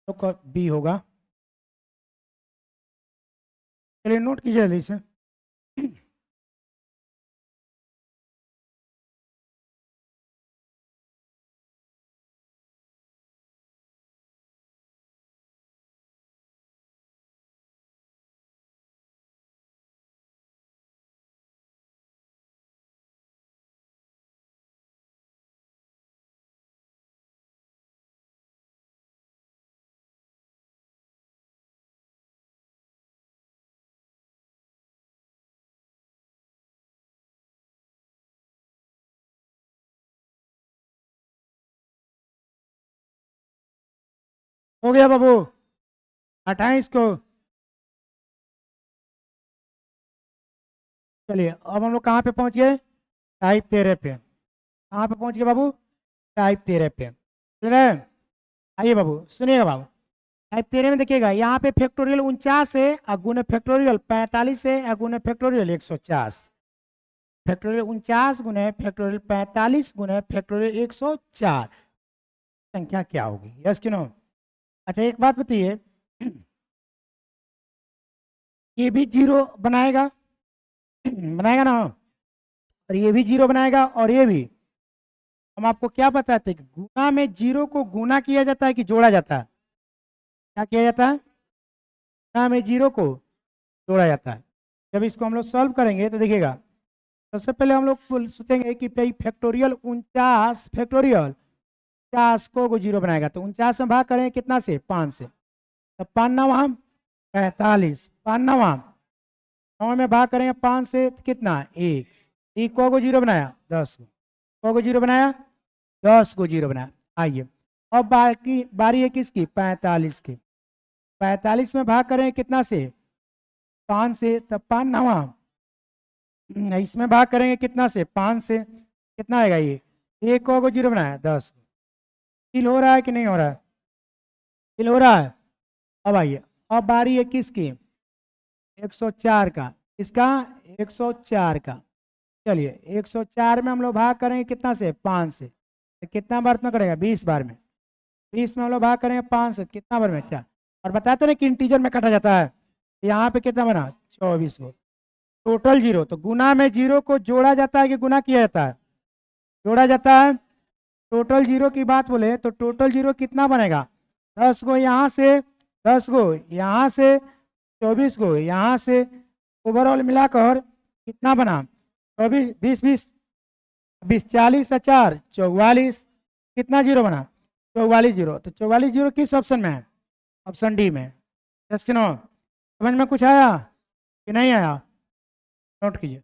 तो बी होगा। चलिए नोट कीजिए जल्दी से। हो गया बाबू, हटाएं इसको। चलिए अब हम लोग कहाँ पे पहुंच गए? टाइप 13 पे। कहाँ पे पहुंच गए बाबू? टाइप 13 पे। चल रहे हैं? आइए बाबू सुनिएगा बाबू। टाइप 13 में देखिएगा, यहाँ पे फैक्टोरियल 49 है और गुने फैक्टोरियल 45 है और गुने फैक्टोरियल 150। फैक्टोरियल 49 गुने फैक्टोरियल 45 गुने फैक्टोरियल 104 संख्या क्या होगी? यस कि नो? अच्छा एक बात बताइए, ये भी जीरो बनाएगा बनाएगा ना, और ये भी जीरो बनाएगा और ये भी। हम आपको क्या बताते हैं कि गुना में जीरो को गुना किया जाता है कि जोड़ा जाता है? क्या किया जाता है? गुना में जीरो को जोड़ा जाता है। जब इसको हम लोग सॉल्व करेंगे तो देखिएगा, सबसे पहले हम लोग सोचेंगे कि भाई फैक्टोरियल 49 को जीरो बनाएगा, तो 49 में भाग करेंगे कितना से? 5 से। तब 5 नवा 45, 5 नवा 9 में भाग करेंगे 5 से तो कितना? 1 को जीरो बनाया 10 को जीरो बनाया 10 को जीरो बनाया। आइए अब बाकी बारी है किसकी? 45 की। 45 में भाग करेंगे कितना से? 5 से। तब 5 नवा, इसमें भाग करेंगे कितना से? 5 से। कितना आएगा ये? 1 को जीरो बनाया 10। फिल हो रहा है कि नहीं हो रहा है? फिल हो रहा है। अब आइए, अब बारी है किसकी? 104 का। इसका 104 का। चलिए 104 में हम लोग भाग करेंगे कितना से? 5 से। तो कितना बार में करेगा? 20 बार में। 20 में हम लोग भाग करेंगे 5 से, कितना बार में? 4। और बताते ना कि इंटीजर में काटा जाता है। यहाँ पे कितना बना? 24 को। टोटल जीरो, तो गुना में जीरो को जोड़ा जाता है कि गुना किया जाता है? जोड़ा जाता है। टोटल जीरो की बात बोले तो टोटल जीरो कितना बनेगा? 10 गो यहाँ से, 10 गो यहाँ से, 24 गो यहाँ से, ओवरऑल मिलाकर कितना बना? 24, 20, 20, 20, 40 और 4 44। कितना जीरो बना? 44 जीरो। तो 44 जीरो किस ऑप्शन में है? ऑप्शन डी में। यस कि नो? समझ में कुछ आया कि नहीं आया? नोट कीजिए।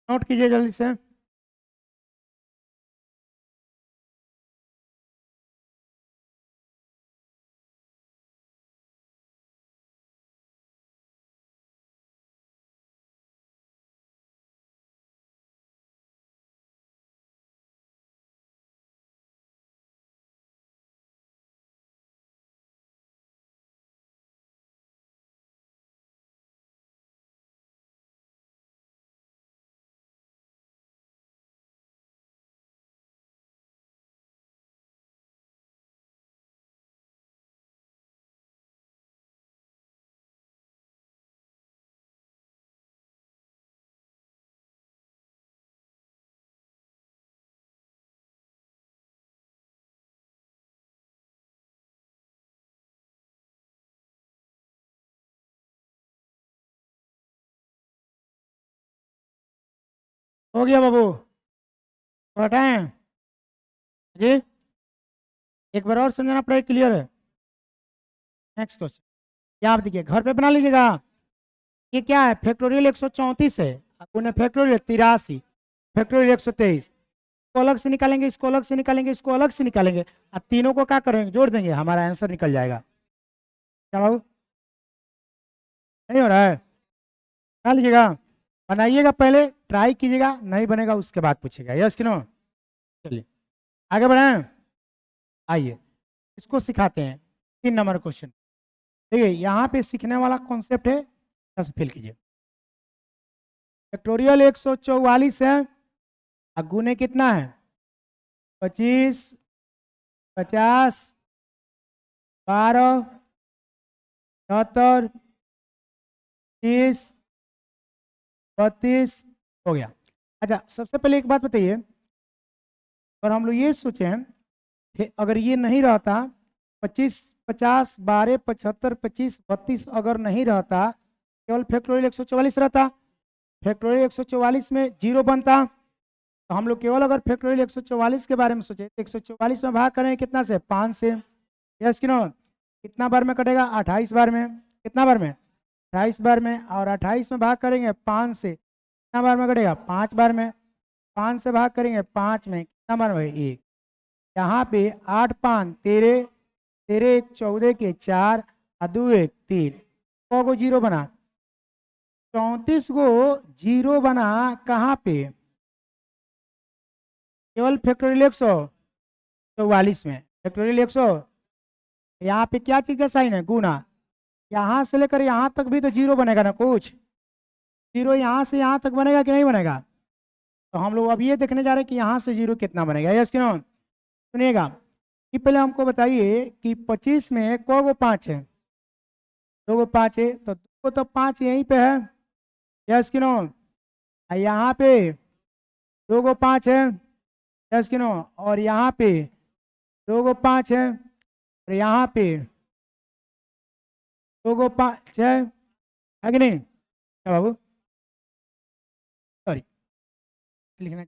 नोट कीजिए जल्दी से। हो गया बाबू? हटाएं जी? एक बार और समझाना पड़ेगा, क्लियर है? नेक्स्ट क्वेश्चन, क्या आप देखिए घर पे बना लीजिएगा। ये क्या है? फैक्टोरियल 134 है, उन्हें फैक्टोरियल 83, फैक्टोरियल 123। इसको अलग से निकालेंगे, इसको अलग से निकालेंगे, इसको अलग से निकालेंगे, और तीनों को क्या करेंगे? जोड़ देंगे, हमारा आंसर निकल जाएगा। क्या बाबू? नहीं हो रहा है? बना लीजिएगा। बनाइएगा, पहले ट्राई कीजिएगा, नहीं बनेगा उसके बाद पूछेगा। यस कि नो? चलिए आगे बढ़ाएं। आइए इसको सिखाते हैं। 3 नंबर क्वेश्चन। देखिए यहाँ पे सीखने वाला कॉन्सेप्ट है, बस फिल कीजिए। फैक्टोरियल 144 है, और गुने कितना है? 25, 50, 12, 77, 30, 32 हो गया। अच्छा सबसे पहले एक बात बताइए, और हम लोग ये सोचें अगर ये नहीं रहता 25, 50, 12, 75, 25, 32 अगर नहीं रहता, केवल फैक्टोरियल 144 रहता, फैक्टोरियल 144 में जीरो बनता, तो हम लोग केवल अगर फैक्टोरियल 144 के बारे में सोचे तो 144 में भाग करें कितना से? 5 से। यस कि नो? कितना बार में कटेगा? 28 बार में। कितना बार में? 28 बार में। और 28 में भाग करेंगे 5 से, कितना बार में कटेगा? 5 बार में। 5 से भाग करेंगे 5 में, कितना बार में? 1। यहाँ पे 8 5 13, 13 1 14 के 4, और 2 1 3, को जीरो बना? 34 गो जीरो बना। कहाँ पे? केवल फैक्टोरियल 144 में। फैक्टोरियल 100, यहाँ पे क्या चीज का साइन है? गुना। यहाँ से लेकर यहाँ तक भी तो जीरो बनेगा ना कुछ? जीरो यहाँ से यहाँ तक बनेगा कि नहीं बनेगा? तो हम लोग अब ये देखने जा रहे हैं कि यहाँ से जीरो कितना बनेगा। यस कि नो? सुनिएगा कि पहले हमको बताइए कि 25 में को 5 है? 2 गो 5 है, तो 2 तो 5 यहीं पे है। यस कि नो? यहाँ पे 2 गो 5 है। यस कि नो? और यहाँ पे 2 गो 5 है, और यहाँ पे 2 गो 5 है कि नहीं? क्या बाबू? सॉरी, लिखना।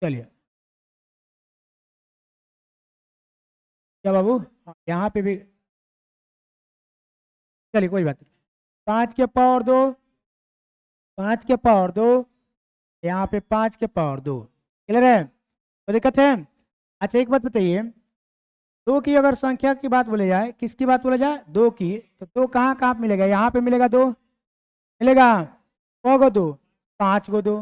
चलिए क्या बाबू? यहाँ पे भी चलिए कोई बात नहीं। 5 के पावर 2, 5 के पावर 2, यहाँ पे 5 के पावर 2। क्लियर है? कोई दिक्कत है? अच्छा एक बात बताइए, दो की अगर संख्या की बात बोले जाए, किसकी बात बोला जाए? दो की, तो दो कहाँ कहाँ पे मिलेगा? यहाँ पे मिलेगा दो, मिलेगा। कौ गो दो? 5 गो दो।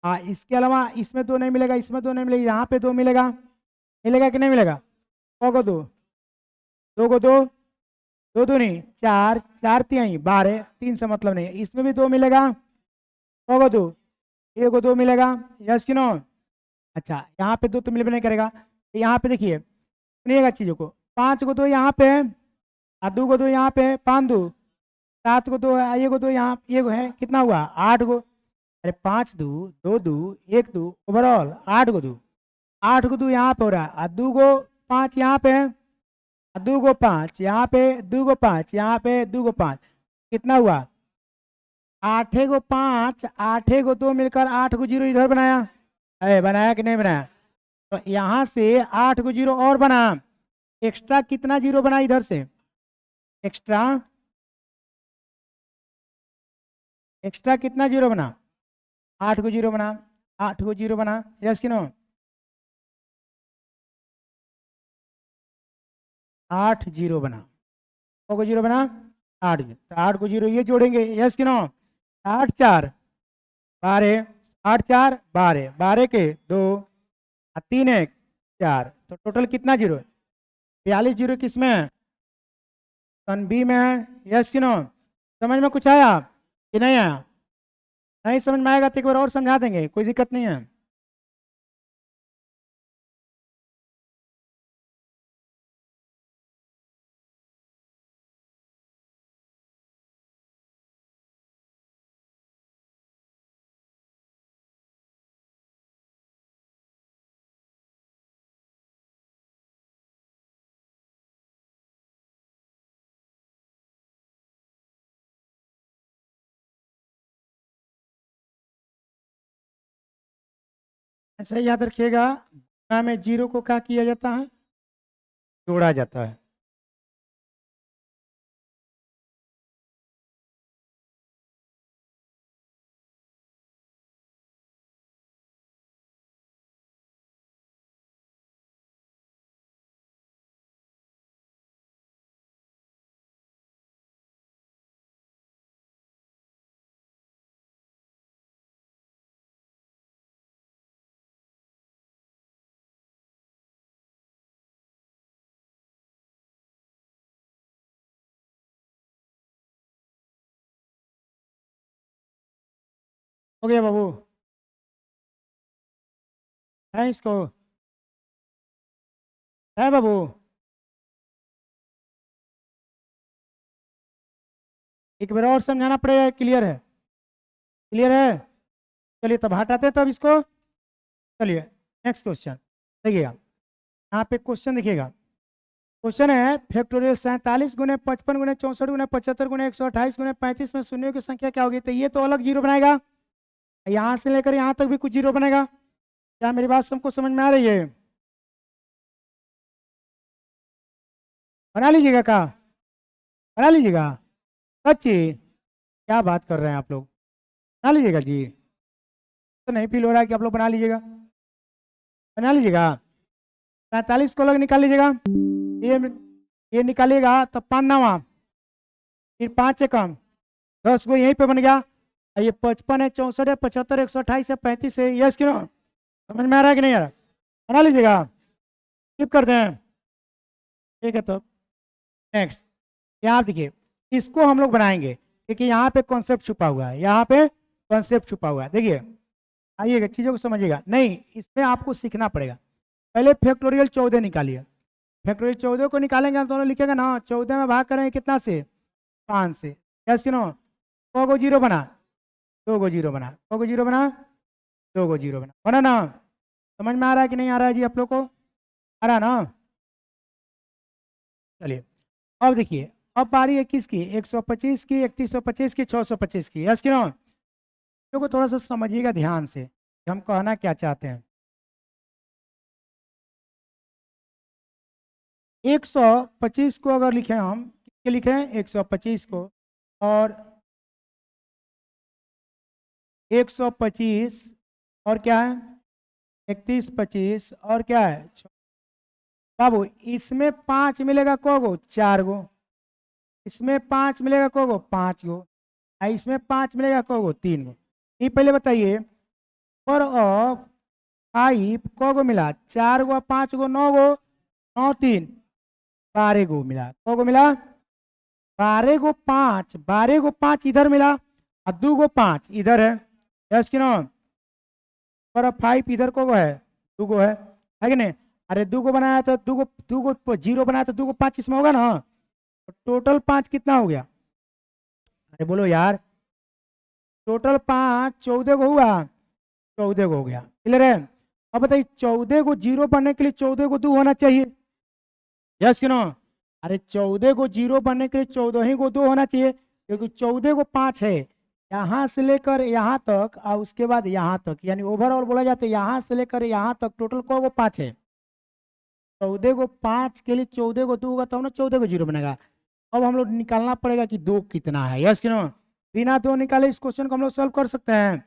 हाँ इसके अलावा इसमें दो नहीं मिलेगा, इसमें दो नहीं मिलेगा, यहाँ पे दो मिलेगा। मिलेगा कि नहीं मिलेगा? कौ गो दो? 2 गो दो, दो दो नहीं, चार, चार तिहाई 12, 3 से मतलब नहीं है। इसमें भी दो मिलेगा। कौ गो दो? एक गो दो मिलेगा। यस कि नो? अच्छा यहाँ पे दो तो मिलने नहीं करेगा, तो यहाँ पे देखिए सुनिएगा चीजों को। 5 गो दो यहाँ पे है, और 2 गो दो यहाँ पे है, 5 2 7 गो दो है, ये गो दो यहाँ ये गो है, कितना हुआ? 8 गो। अरे 5 दो, 2 दो, 1 दो, ओवरऑल 8 गो दो। 8 गो दो यहाँ पे हो रहा है, और 2 गो 5 यहाँ पे है, और 2 गो 5 यहाँ पे, 2 गो 5 यहाँ पे, 2 गो 5, कितना हुआ? 8 गो 5, 8 गो 2 मिलकर 8 गो जीरो इधर बनाया। अरे बनाया कि नहीं बनाया? तो यहाँ से 8 गो जीरो और बना। एक्स्ट्रा कितना जीरो बना इधर से? एक्स्ट्रा, एक्स्ट्रा कितना जीरो बना? 8 गो जीरो बना। 8 गो जीरो बना। यस कि नो? 8 जीरो बना। को जीरो बना? 8 तो 8 को जीरो ये जोड़ेंगे। यस कि नो? 8 4 12, 8 4 12, 12 के 2, और 3 1 4, तो टोटल कितना जीरो है? 42 जीरो किस में है? सन बी में है। यस कि नो? समझ में कुछ आया कि नहीं आया? नहीं समझ में आएगा तो एक बार और समझा देंगे, कोई दिक्कत नहीं है। ऐसा याद रखिएगा, गुणा में जीरो को क्या किया जाता है? जोड़ा जाता है। हो गया बाबू, है इसको, है बाबू? एक बार और समझाना पड़ेगा, क्लियर है? क्लियर है? चलिए तब हटाते हैं तब इसको। चलिए नेक्स्ट क्वेश्चन देखिएगा, यहाँ पे क्वेश्चन देखिएगा। क्वेश्चन है फैक्टोरियल 47 × 55 × 64 × 75 × 128 × 35 में शून्यों की संख्या क्या होगी? तो ये तो अलग जीरो बनाएगा, यहाँ से लेकर यहाँ तक भी कुछ जीरो बनेगा। क्या मेरी बात सबको समझ में आ रही है? बना लीजिएगा, का बना लीजिएगा सच्ची? क्या बात कर रहे हैं आप लोग, बना लीजिएगा जी? तो नहीं फील हो रहा है कि आप लोग बना लीजिएगा? बना लीजिएगा। 47 को अलग निकाल लीजिएगा, ये निकालिएगा तो 5 नवा, फिर 5 से कम 10 को यहीं पे बन गया। ये 55 है, 64 है, 75, 128 है, 35 है, यस क्यों? समझ में आ रहा है कि नहीं आ रहा? बना लीजिएगा, स्किप करते हैं। ठीक है तो नेक्स्ट, यहाँ देखिए इसको हम लोग बनाएंगे क्योंकि यहाँ पे कॉन्सेप्ट छुपा हुआ है, यहाँ पे कॉन्सेप्ट छुपा हुआ है। देखिए आइएगा, चीज़ों को समझिएगा। नहीं, इसमें आपको सीखना पड़ेगा। पहले फैक्टोरियल 14 निकालिए। फैक्टोरियल 14 को निकालेंगे हम, दोनों लिखेंगे ना, 14 में भाग करेंगे कितना से? 5 से, यस क्यों? को गो जीरो बना, 2 गो जीरो बना, को गो जीरो बना, 2 गो जीरो बना ना? समझ में आ रहा है कि नहीं आ रहा है जी आप लोग को? आ रहा ना? चलिए अब देखिए, अब पारी है किसकी? 125 की, 3125 की, 625 की, यस क्यों? को थोड़ा सा समझिएगा ध्यान से कि हम कहना क्या चाहते हैं। 125 को अगर लिखें हम, किसके लिखें? 125 को, और 125 और क्या है? 3125 और क्या है? बाबू इसमें 5 मिलेगा को गो? 4 गो। इसमें 5 मिलेगा को गो? 5 गो। इसमें 5 मिलेगा को गो? 3 गो। ये पहले बताइए, पर ऑफ 5 को गो मिला? 4 गो, 5 गो, 9 गो, 9 3 12 गो मिला। को गो मिला? 12 गो 5, 12 गो 5 इधर मिला और 2 गो 5 इधर है, यस कि नो? पर 5 इधर को गो है? 2 गो है कि नहीं? अरे 2 गो बनाया तो 2 गो जीरो बनाया तो 2 गो 5 इसमें होगा ना? तो टोटल 5 कितना हो गया? अरे बोलो यार, टोटल 5 14 को हुआ, 14 को हो गया। क्लियर है? अब बताइए 14 को जीरो बनने के लिए 14 को 2 होना चाहिए, यस कि नो? अरे 14 को जीरो बनने के लिए 14 ही को 2 होना चाहिए, क्योंकि 14 को 5 है यहाँ से लेकर यहाँ तक और उसके बाद यहाँ तक, यानी ओवरऑल बोला जाता है यहाँ से लेकर यहाँ तक टोटल को 5 है। 14 को 5 के लिए 14 को 2 होगा तब ना 14 को जीरो बनेगा। अब हम लोग निकालना पड़ेगा कि 2 कितना है, यस कि नो? बिना 2 निकाले इस क्वेश्चन को हम लोग सॉल्व कर सकते हैं?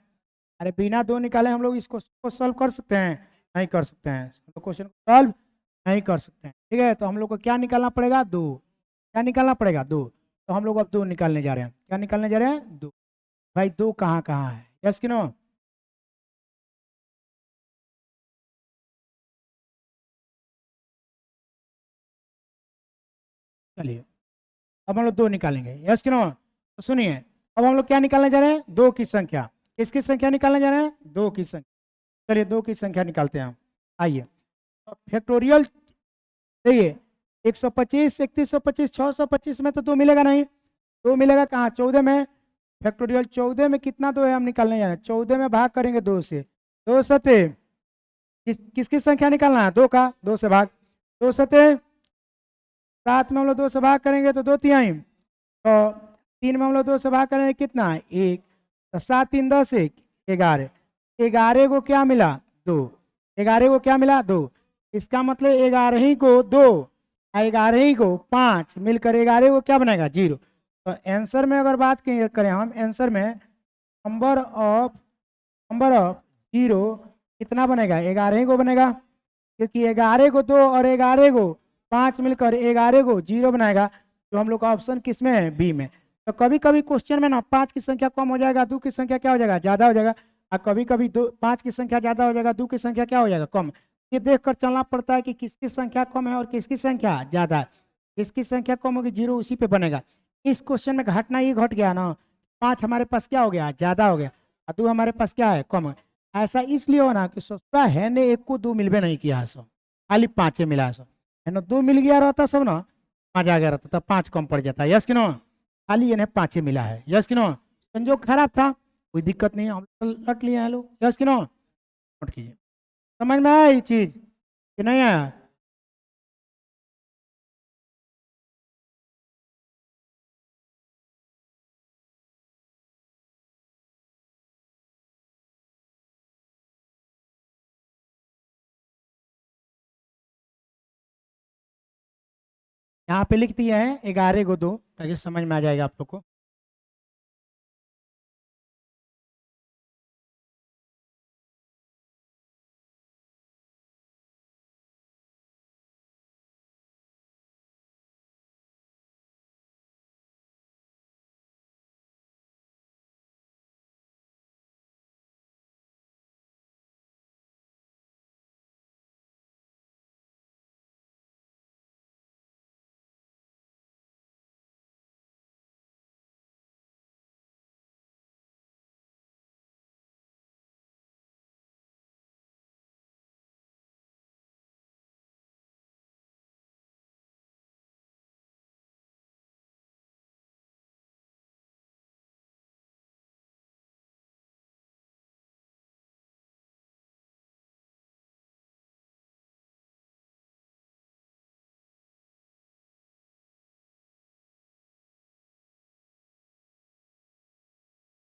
अरे बिना 2 निकाले हम लोग इस क्वेश्चन को सॉल्व कर सकते हैं? नहीं कर सकते हैं, तो क्वेश्चन को सॉल्व नहीं कर सकते हैं। ठीक है, तो हम लोग को क्या निकालना पड़ेगा? 2। क्या निकालना पड़ेगा? 2। तो हम लोग अब 2 निकालने जा रहे हैं। क्या निकालने जा रहे हैं? 2। भाई 2 कहाँ कहाँ है, यस कि नो? चलिए अब हम लोग 2 निकालेंगे, यस कि नो? तो सुनिए, अब हम लोग क्या निकालने जा रहे हैं? 2 की संख्या। किसकी संख्या निकालने जा रहे हैं? 2 की संख्या। चलिए 2 की संख्या निकालते हैं हम। आइए फैक्टोरियल, देखिए 125, 3125, 625 में तो 2 मिलेगा नहीं। 2 मिलेगा कहाँ? 14 में। फैक्टोरियल 14 में कितना 2 है हम निकालने जा रहे हैं? 14 में भाग करेंगे 2 से, 2 सते किसकी संख्या निकालना है? 2 का, 2 से भाग, 2 सते 7 में हम लोग 2 से भाग करेंगे तो 2 तिहाई, तो 3 में हम लोग 2 से भाग करेंगे कितना है? 1। तो 7 3 10 1 11, 11 को क्या मिला? 2। 11 को क्या मिला? 2। इसका मतलब 11 ही को 2 और 11 ही को 5 मिलकर 11 को क्या बनेगा? 0। तो आंसर में अगर बात करें हम, आंसर में नंबर ऑफ 0 कितना बनेगा? 11 ही को बनेगा, क्योंकि 11 को 2 और 11 को 5 मिलकर 11 को 0 बनाएगा। तो हम लोग का ऑप्शन किस में है? बी में। तो कभी कभी क्वेश्चन में ना 5 की संख्या कम हो जाएगा, 2 की संख्या क्या हो जाएगा? ज़्यादा हो जाएगा, और कभी कभी 5 की संख्या ज़्यादा हो जाएगा, 2 की संख्या क्या हो जाएगा? कम। ये देख कर चलना पड़ता है कि किसकी संख्या कम है और किसकी संख्या ज़्यादा है। किसकी संख्या कम होगी 0 उसी पे बनेगा। इस क्वेश्चन में घटना ये घट गया ना, 5 हमारे पास क्या हो गया? ज़्यादा हो गया। दो हमारे पास क्या है, कम है। ऐसा इसलिए हो ना कि सोचता है ने एक को दो मिलबे नहीं किया है सो, खाली पांचे मिला है सो, है ना, दो मिल गया रहता सब ना, पाँच आ गया रहता, तब पाँच कम पड़ जाता है, यस कि नो, खाली इन्हें पाँचे मिला है, यस कि नो, संजोग खराब था, कोई दिक्कत नहीं, हम लोग लट लिए हैं लोग, यस कि नो, नोट कीजिए। समझ में आया ये चीज कि नहीं आया? यहाँ पे लिख दिए हैं 11 को 2, ताकि समझ में आ जाएगा आप लोग को।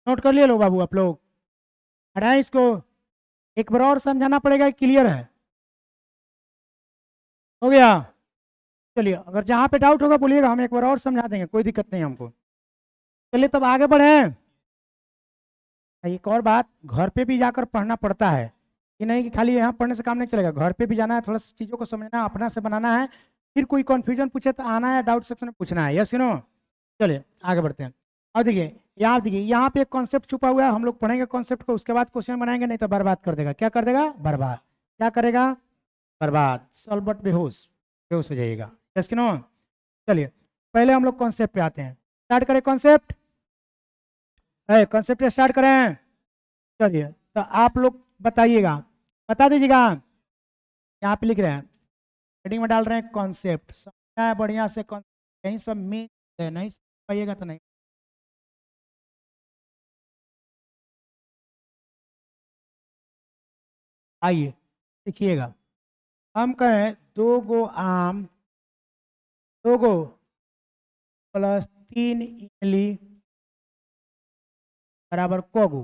नोट कर लिए लो बाबू आप लोग, 28 को एक बार और समझाना पड़ेगा, क्लियर है, हो गया? चलिए, अगर जहाँ पे डाउट होगा बोलिएगा, हम एक बार और समझा देंगे, कोई दिक्कत नहीं हमको। चलिए तब आगे बढ़े। एक और बात, घर पे भी जाकर पढ़ना पड़ता है, कि नहीं कि खाली यहाँ पढ़ने से काम नहीं चलेगा, घर पे भी जाना है, थोड़ा सा चीज़ों को समझना है, अपना से बनाना है, फिर कोई कन्फ्यूजन पूछे तो आना है, डाउट सेक्शन में पूछना है, यस नो। चलिए आगे बढ़ते हैं। अब देखिए यहाँ पे एक कॉन्सेप्ट छुपा हुआ है, हम लोग पढ़ेंगे कॉन्सेप्ट को, उसके बाद क्वेश्चन बनाएंगे, नहीं तो बर्बाद कर देगा, क्या कर देगा, बर्बाद, क्या करेगा, बर्बाद, सॉल्व बट बेहोश, बेहोश हो जाइएगा, यस नो। चलिए पहले हम लोग कॉन्सेप्ट पे आते हैं, स्टार्ट करें कॉन्सेप्ट, कॉन्सेप्ट स्टार्ट करें। चलिए तो आप लोग बताइएगा, बता दीजिएगा, यहाँ पे लिख रहे हैं, हेडिंग में डाल रहे हैं कॉन्सेप्ट, समझना है बढ़िया से, कहीं सब में है, नहीं समझ पाइएगा तो नहीं। आइए देखिएगा, हम कहें दो गो आम, दो गो प्लस तीन इमली बराबर को गो,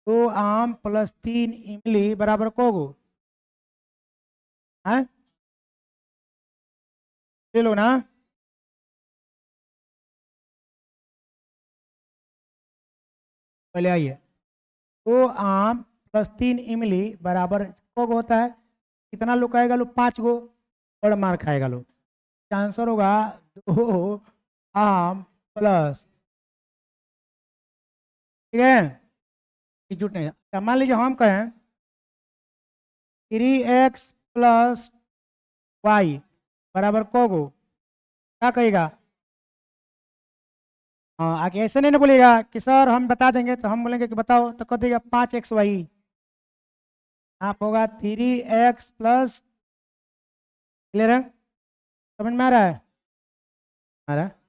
दो आम प्लस तीन इमली बराबर को गो है, ले लो ना। पहले आइए, दो आम प्लस तीन इमली बराबर को गो होता है, कितना लोग आएगा, लो 5 गो, बड़ा मार खाएगा लो, आंसर होगा दो आम प्लस, ठीक है, ये जुट नहीं, अच्छा मान लीजिए हम कहें 3x + y बराबर को गो, क्या कहेगा, हाँ आगे ऐसे नहीं ना बोलेगा कि सर हम बता देंगे, तो हम बोलेंगे कि बताओ, तो कह देगा 5xy, आप होगा 3x+, क्लियर है, समझ में आ रहा है, आ रहा है।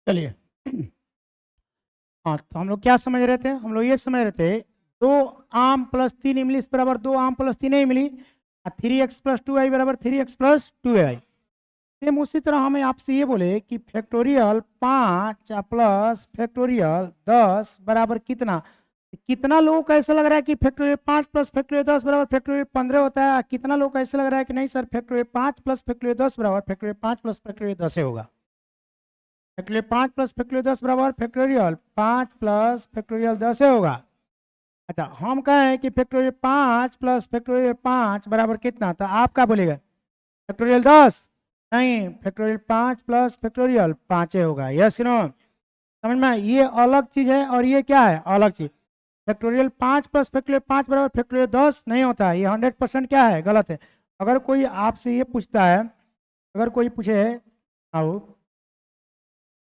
चलिए, हाँ तो हम लोग क्या समझ रहे थे, हम लोग ये समझ रहे थे 2 आम + 3 इमली बराबर 2 आम + 3 इमली, 3x + 2i बराबर 3x + 2i। सेम उसी तरह हमें आपसे ये बोले कि फैक्टोरियल 5 प्लस फैक्टोरियल 10 बराबर कितना, कितना लोगों को ऐसा लग रहा है कि फैक्टोरियल 5 प्लस फैक्टोरियल 10 बराबर फैक्टोरियल 15 होता है, कितना लोगों को ऐसा लग रहा है कि नहीं सर फैक्टोरियल 5 प्लस फैक्टोरियल 10 बराबर फैक्टोरियल 5 प्लस फैक्टोरियल 10 होगा। फैक्टोरियल 5 प्लस फैक्टोरियल 10 बराबर फैक्टोरियल 5 प्लस फैक्टोरियल 10 होगा। अच्छा, हम कहें कि फैक्टोरियल 5 प्लस फैक्टोरियल 5 बराबर कितना, तो आप क्या बोलेगा फैक्टोरियल 10, नहीं फैक्टोरियल 5 प्लस फैक्टोरियल 5 होगा। यस नो, समझ में, ये अलग चीज है और ये क्या है अलग चीज। फैक्टोरियल 5 प्लस फैक्टोरियल 5 बराबर फैक्टोरियल 10 नहीं होता है, ये 100% क्या है गलत है। अगर कोई आपसे ये पूछता है, अगर कोई पूछे आओ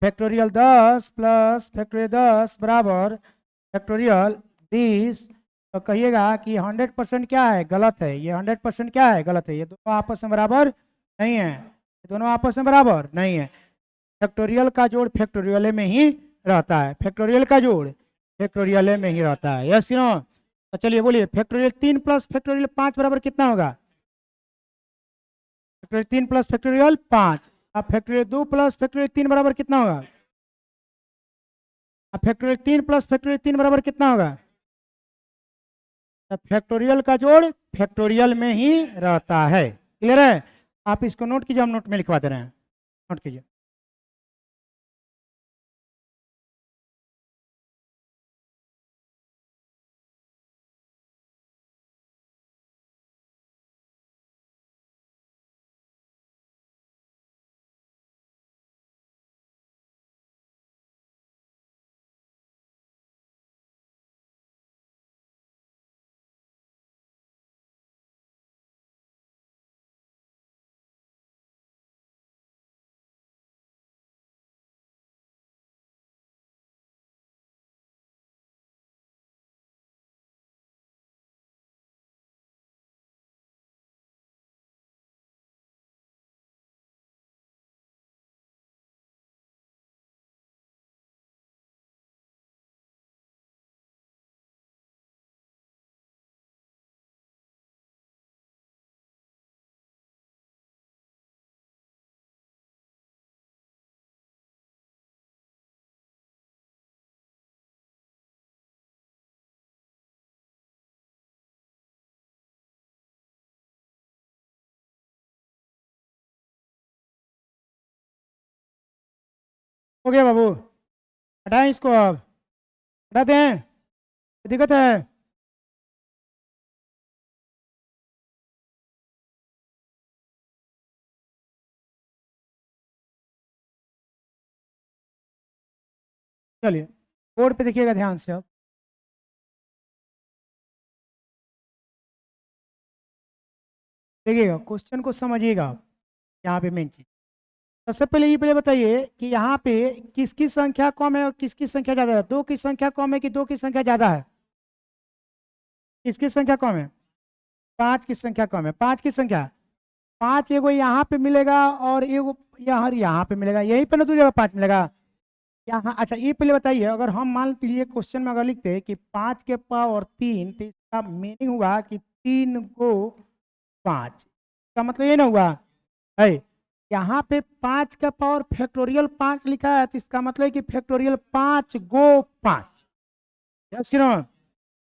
फैक्टोरियल 10 प्लस फैक्टोरियल 10 बराबर फैक्टोरियल 20, तो कहिएगा कि 100% क्या है गलत है, ये 100% क्या है गलत है, ये दोनों आपस में बराबर नहीं है, ये दोनों आपस में बराबर नहीं है। फैक्टोरियल का जोड़ फैक्टोरियल में ही रहता है, फैक्टोरियल का जोड़ फैक्टोरियल में ही रहता है। यस नो, तो चलिए बोलिए फैक्टोरियल 3 प्लस फैक्टोरियल 5 बराबर कितना होगा, फैक्टोरियल 3 प्लस फैक्टोरियल 5। अब फैक्टोरियल 2 प्लस फैक्टोरियल 3 बराबर कितना होगा, अब फैक्टोरियल 3 प्लस फैक्टोरियल 3 बराबर कितना होगा, तो फैक्टोरियल का जोड़ फैक्टोरियल में ही रहता है। क्लियर है, आप इसको नोट कीजिए, हम नोट में लिखवा दे रहे हैं, नोट कीजिए। हो गया बाबू, हटाएं इसको, अब हटा दें, दिक्कत है। चलिए बोर्ड पे देखिएगा ध्यान से, अब देखिएगा क्वेश्चन को समझिएगा आप, यहाँ पे मेन चीज सबसे पहले ये पहले बताइए कि यहाँ पे किसकी संख्या कम है और किसकी संख्या ज्यादा है, 2 की संख्या कम है कि 2 की संख्या ज्यादा है, किसकी संख्या कम है, 5 की संख्या कम है, 5 की संख्या 5 एगो यहाँ पे मिलेगा और एगो यहाँ पे मिलेगा, यहीं पे ना 2 जगह 5 मिलेगा यहाँ। अच्छा ये पहले बताइए, अगर हम मान लीजिए क्वेश्चन में अगर लिखते हैं कि 5 के पावर 3, तो इसका मीनिंग हुआ कि 3 को 5, का मतलब ये ना हुआ है, यहाँ पे 5 का पावर फैक्टोरियल 5 लिखा है, तो इसका मतलब है कि फैक्टोरियल 5 गो 5। यस कि नो,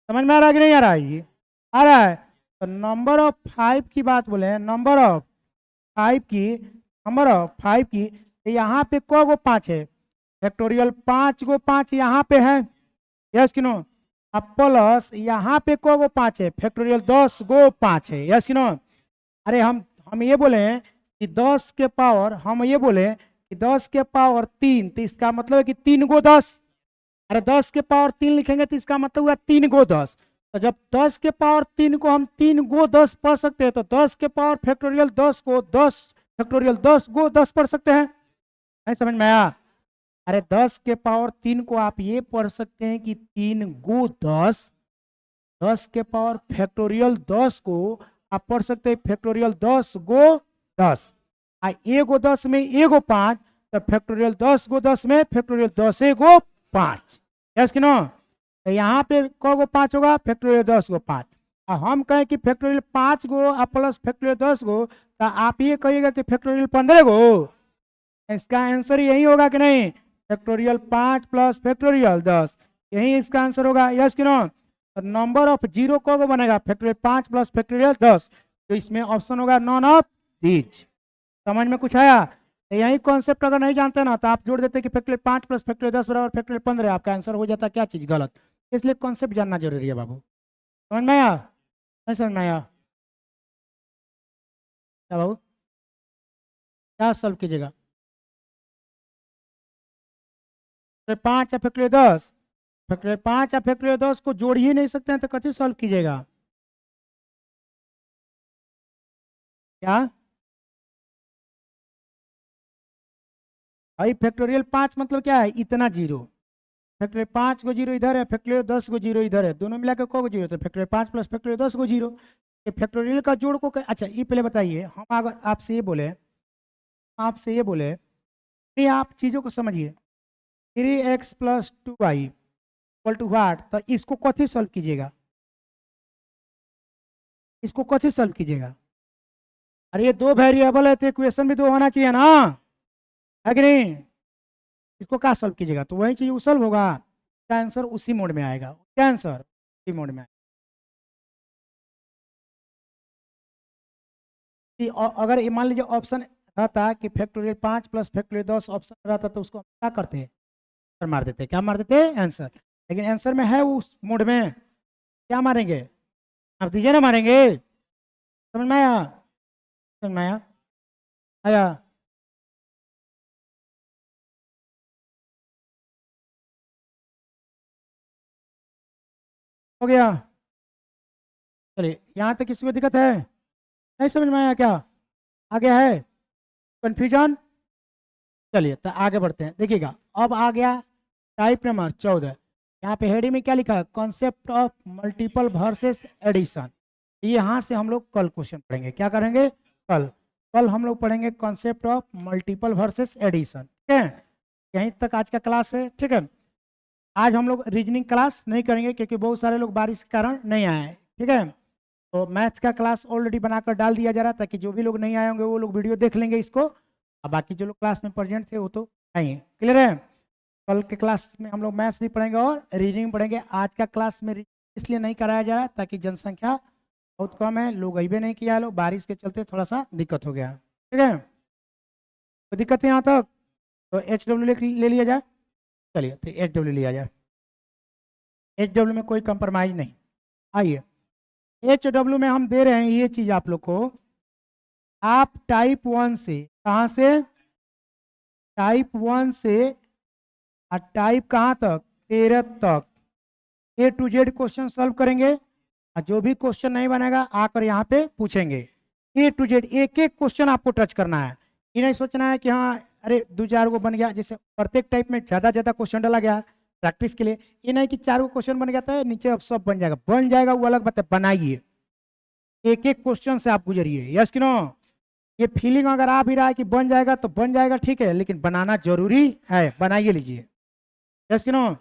समझ में आ रहा है कि नहीं आ रहा है, ये आ रहा है। तो नंबर ऑफ 5 की बात बोले, नंबर ऑफ 5 की, नंबर ऑफ 5 की, तो यहाँ पे को गो 5 है, फैक्टोरियल 5 गो 5 यहाँ पे है। यस कि नो, अब प्लस यहाँ पे को गो 5 है, फैक्टोरियल 10 गो 5 है। यस कि नो, अरे हम ये बोले हैं कि 10 के पावर, हम ये बोले कि 10 के पावर 3, तो इसका मतलब है कि 3 गो 10, अरे 10 के पावर 3 लिखेंगे तो इसका मतलब हुआ 3 गो 10। तो जब 10 के पावर 3 को हम 3 गो 10 पढ़ सकते हैं, तो 10 के पावर फैक्टोरियल 10 को 10 फैक्टोरियल 10 गो 10 पढ़ सकते हैं, नहीं समझ में आया। अरे 10 के पावर 3 को आप ये पढ़ सकते हैं कि 3 गो 10, 10 के पावर फैक्टोरियल 10 को आप पढ़ सकते हैं फैक्टोरियल 10 गो 10, आ एगो 10 में एगो 5, तो फैक्टोरियल 10 गो 10 में फैक्टोरियल 10 गो 5, यस कि नो। तो यहाँ पे को गो 5 होगा, फैक्टोरियल 10 गो 5। और हम कहें कि फैक्टोरियल 5 गो और प्लस फैक्टोरियल 10 गो, तो आप ये कहिएगा कि फैक्टोरियल 15 गो। इसका आंसर यही होगा कि नहीं, फैक्टोरियल 5 प्लस फैक्टोरियल 10, यही इसका आंसर होगा, यस कि नो। नंबर ऑफ जीरो को बनेगा फैक्टोरियल 5 प्लस फैक्टोरियल 10, तो इसमें ऑप्शन होगा नॉन ऑफ दीज। समझ में कुछ आया? तो यही कॉन्सेप्ट अगर नहीं जानते ना तो आप जोड़ देते कि फैक्टोरियल 5 प्लस फैक्टोरियल 10 बराबर फैक्टोरियल 15, आपका आंसर हो जाता क्या चीज गलत। इसलिए कॉन्सेप्ट जानना जरूरी है बाबू। समझ में आया, नहीं समझ में आया क्या बाबू? क्या सॉल्व कीजिएगा? 5 या फैक्टोरियल 10, फैक्टोरियल 5 या फैक्टोरियल 10 को जोड़ ही नहीं सकते हैं तो कैसे सॉल्व कीजिएगा? क्या भाई, फैक्टोरियल 5 मतलब क्या है, इतना जीरो। फैक्टोरियल 5 को जीरो इधर है, फैक्टोरियल 10 को जीरो इधर है, दोनों मिलाकर को जीरो, तो फैक्टोरियल 5 प्लस फैक्टोरियल 10 को जीरो। ये फैक्टोरियल का जोड़ को अच्छा ये पहले बताइए, हम अगर आपसे ये बोले नहीं, आप चीज़ों को समझिए। 3x plus 2y equal to what, तो इसको कथी सॉल्व कीजिएगा? इसको कथी सॉल्व कीजिएगा? अरे ये दो वेरिएबल है तो इक्वेशन भी दो होना चाहिए ना, है कि नहीं? इसको क्या सॉल्व कीजिएगा? तो वही चीज सॉल्व होगा, क्या आंसर उसी मोड में आएगा, क्या आंसर उसी मोड में आएगा। अगर ये मान लीजिए ऑप्शन रहता कि फैक्टोरियल 5 प्लस फैक्टोरियल 10 ऑप्शन रहता तो उसको हम क्या करते हैं, मार देते, क्या मार देते आंसर। लेकिन आंसर में है उस मोड में, क्या मारेंगे? आप दीजिए ना, मारेंगे। समझ में आया? समझ में आया? आया? हो गया? चलिए, यहाँ तक किसी को दिक्कत है? नहीं समझ में आया क्या? आगे है कंफ्यूजन? चलिए तो आगे बढ़ते हैं, देखिएगा अब आ गया टाइप नंबर 14। यहाँ पे हेडिंग में क्या लिखा है, concept of multiple versus addition. यहाँ से हम लोग कल क्वेश्चन पढ़ेंगे, क्या करेंगे कल? कल हम लोग पढ़ेंगे concept of multiple versus addition, ठीक है? यहीं तक आज का क्लास है, ठीक है? आज हम लोग रीजनिंग क्लास नहीं करेंगे क्योंकि बहुत सारे लोग बारिश के कारण नहीं आए हैं, ठीक है? तो मैथ्स का क्लास ऑलरेडी बनाकर डाल दिया जा रहा है ताकि जो भी लोग नहीं आए होंगे वो लोग वीडियो देख लेंगे इसको, और बाकी जो लोग क्लास में प्रेजेंट थे वो तो आएंगे। क्लियर है? कल के क्लास में हम लोग मैथ्स भी पढ़ेंगे और रीडिंग पढ़ेंगे। आज का क्लास में इसलिए नहीं कराया जा रहा है ताकि जनसंख्या बहुत कम है, लोग अभी नहीं किया, लोग बारिश के चलते थोड़ा सा दिक्कत हो गया, ठीक है? तो दिक्कत है यहाँ तक, तो HW ले लिया जाए। चलिए तो HW लिया जाए, HW में कोई कंप्रोमाइज नहीं। आइए HW में हम दे रहे हैं ये चीज आप लोग को, आप टाइप 1 से, कहाँ से, टाइप 1 से और टाइप कहाँ तक, 13 तक A to Z question solve करेंगे, और जो भी क्वेश्चन नहीं बनेगा आकर यहाँ पे पूछेंगे। A to Z एक एक क्वेश्चन आपको टच करना है, ये नहीं सोचना है कि हाँ अरे 2-4 को बन गया, जैसे प्रत्येक टाइप में ज़्यादा ज़्यादा क्वेश्चन डाला गया प्रैक्टिस के लिए, ये नहीं कि 4 को क्वेश्चन बन गया था नीचे अब सब बन जाएगा वो अलग बात है, बनाइए एक एक क्वेश्चन से आप गुजरिए, यस कि नो। ये फीलिंग अगर आ भी रहा है कि बन जाएगा तो बन जाएगा, ठीक है, लेकिन बनाना जरूरी है, बनाइए लीजिए, यस कि नो।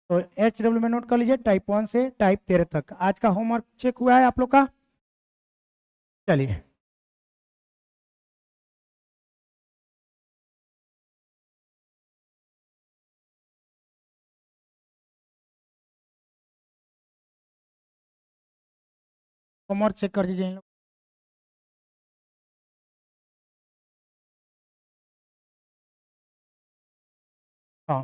तो HW में नोट कर लीजिए टाइप 1 से टाइप 13 तक। आज का होमवर्क चेक हुआ है आप लोग का? चलिए होमवर्क चेक कर दीजिए इन लोग। हाँ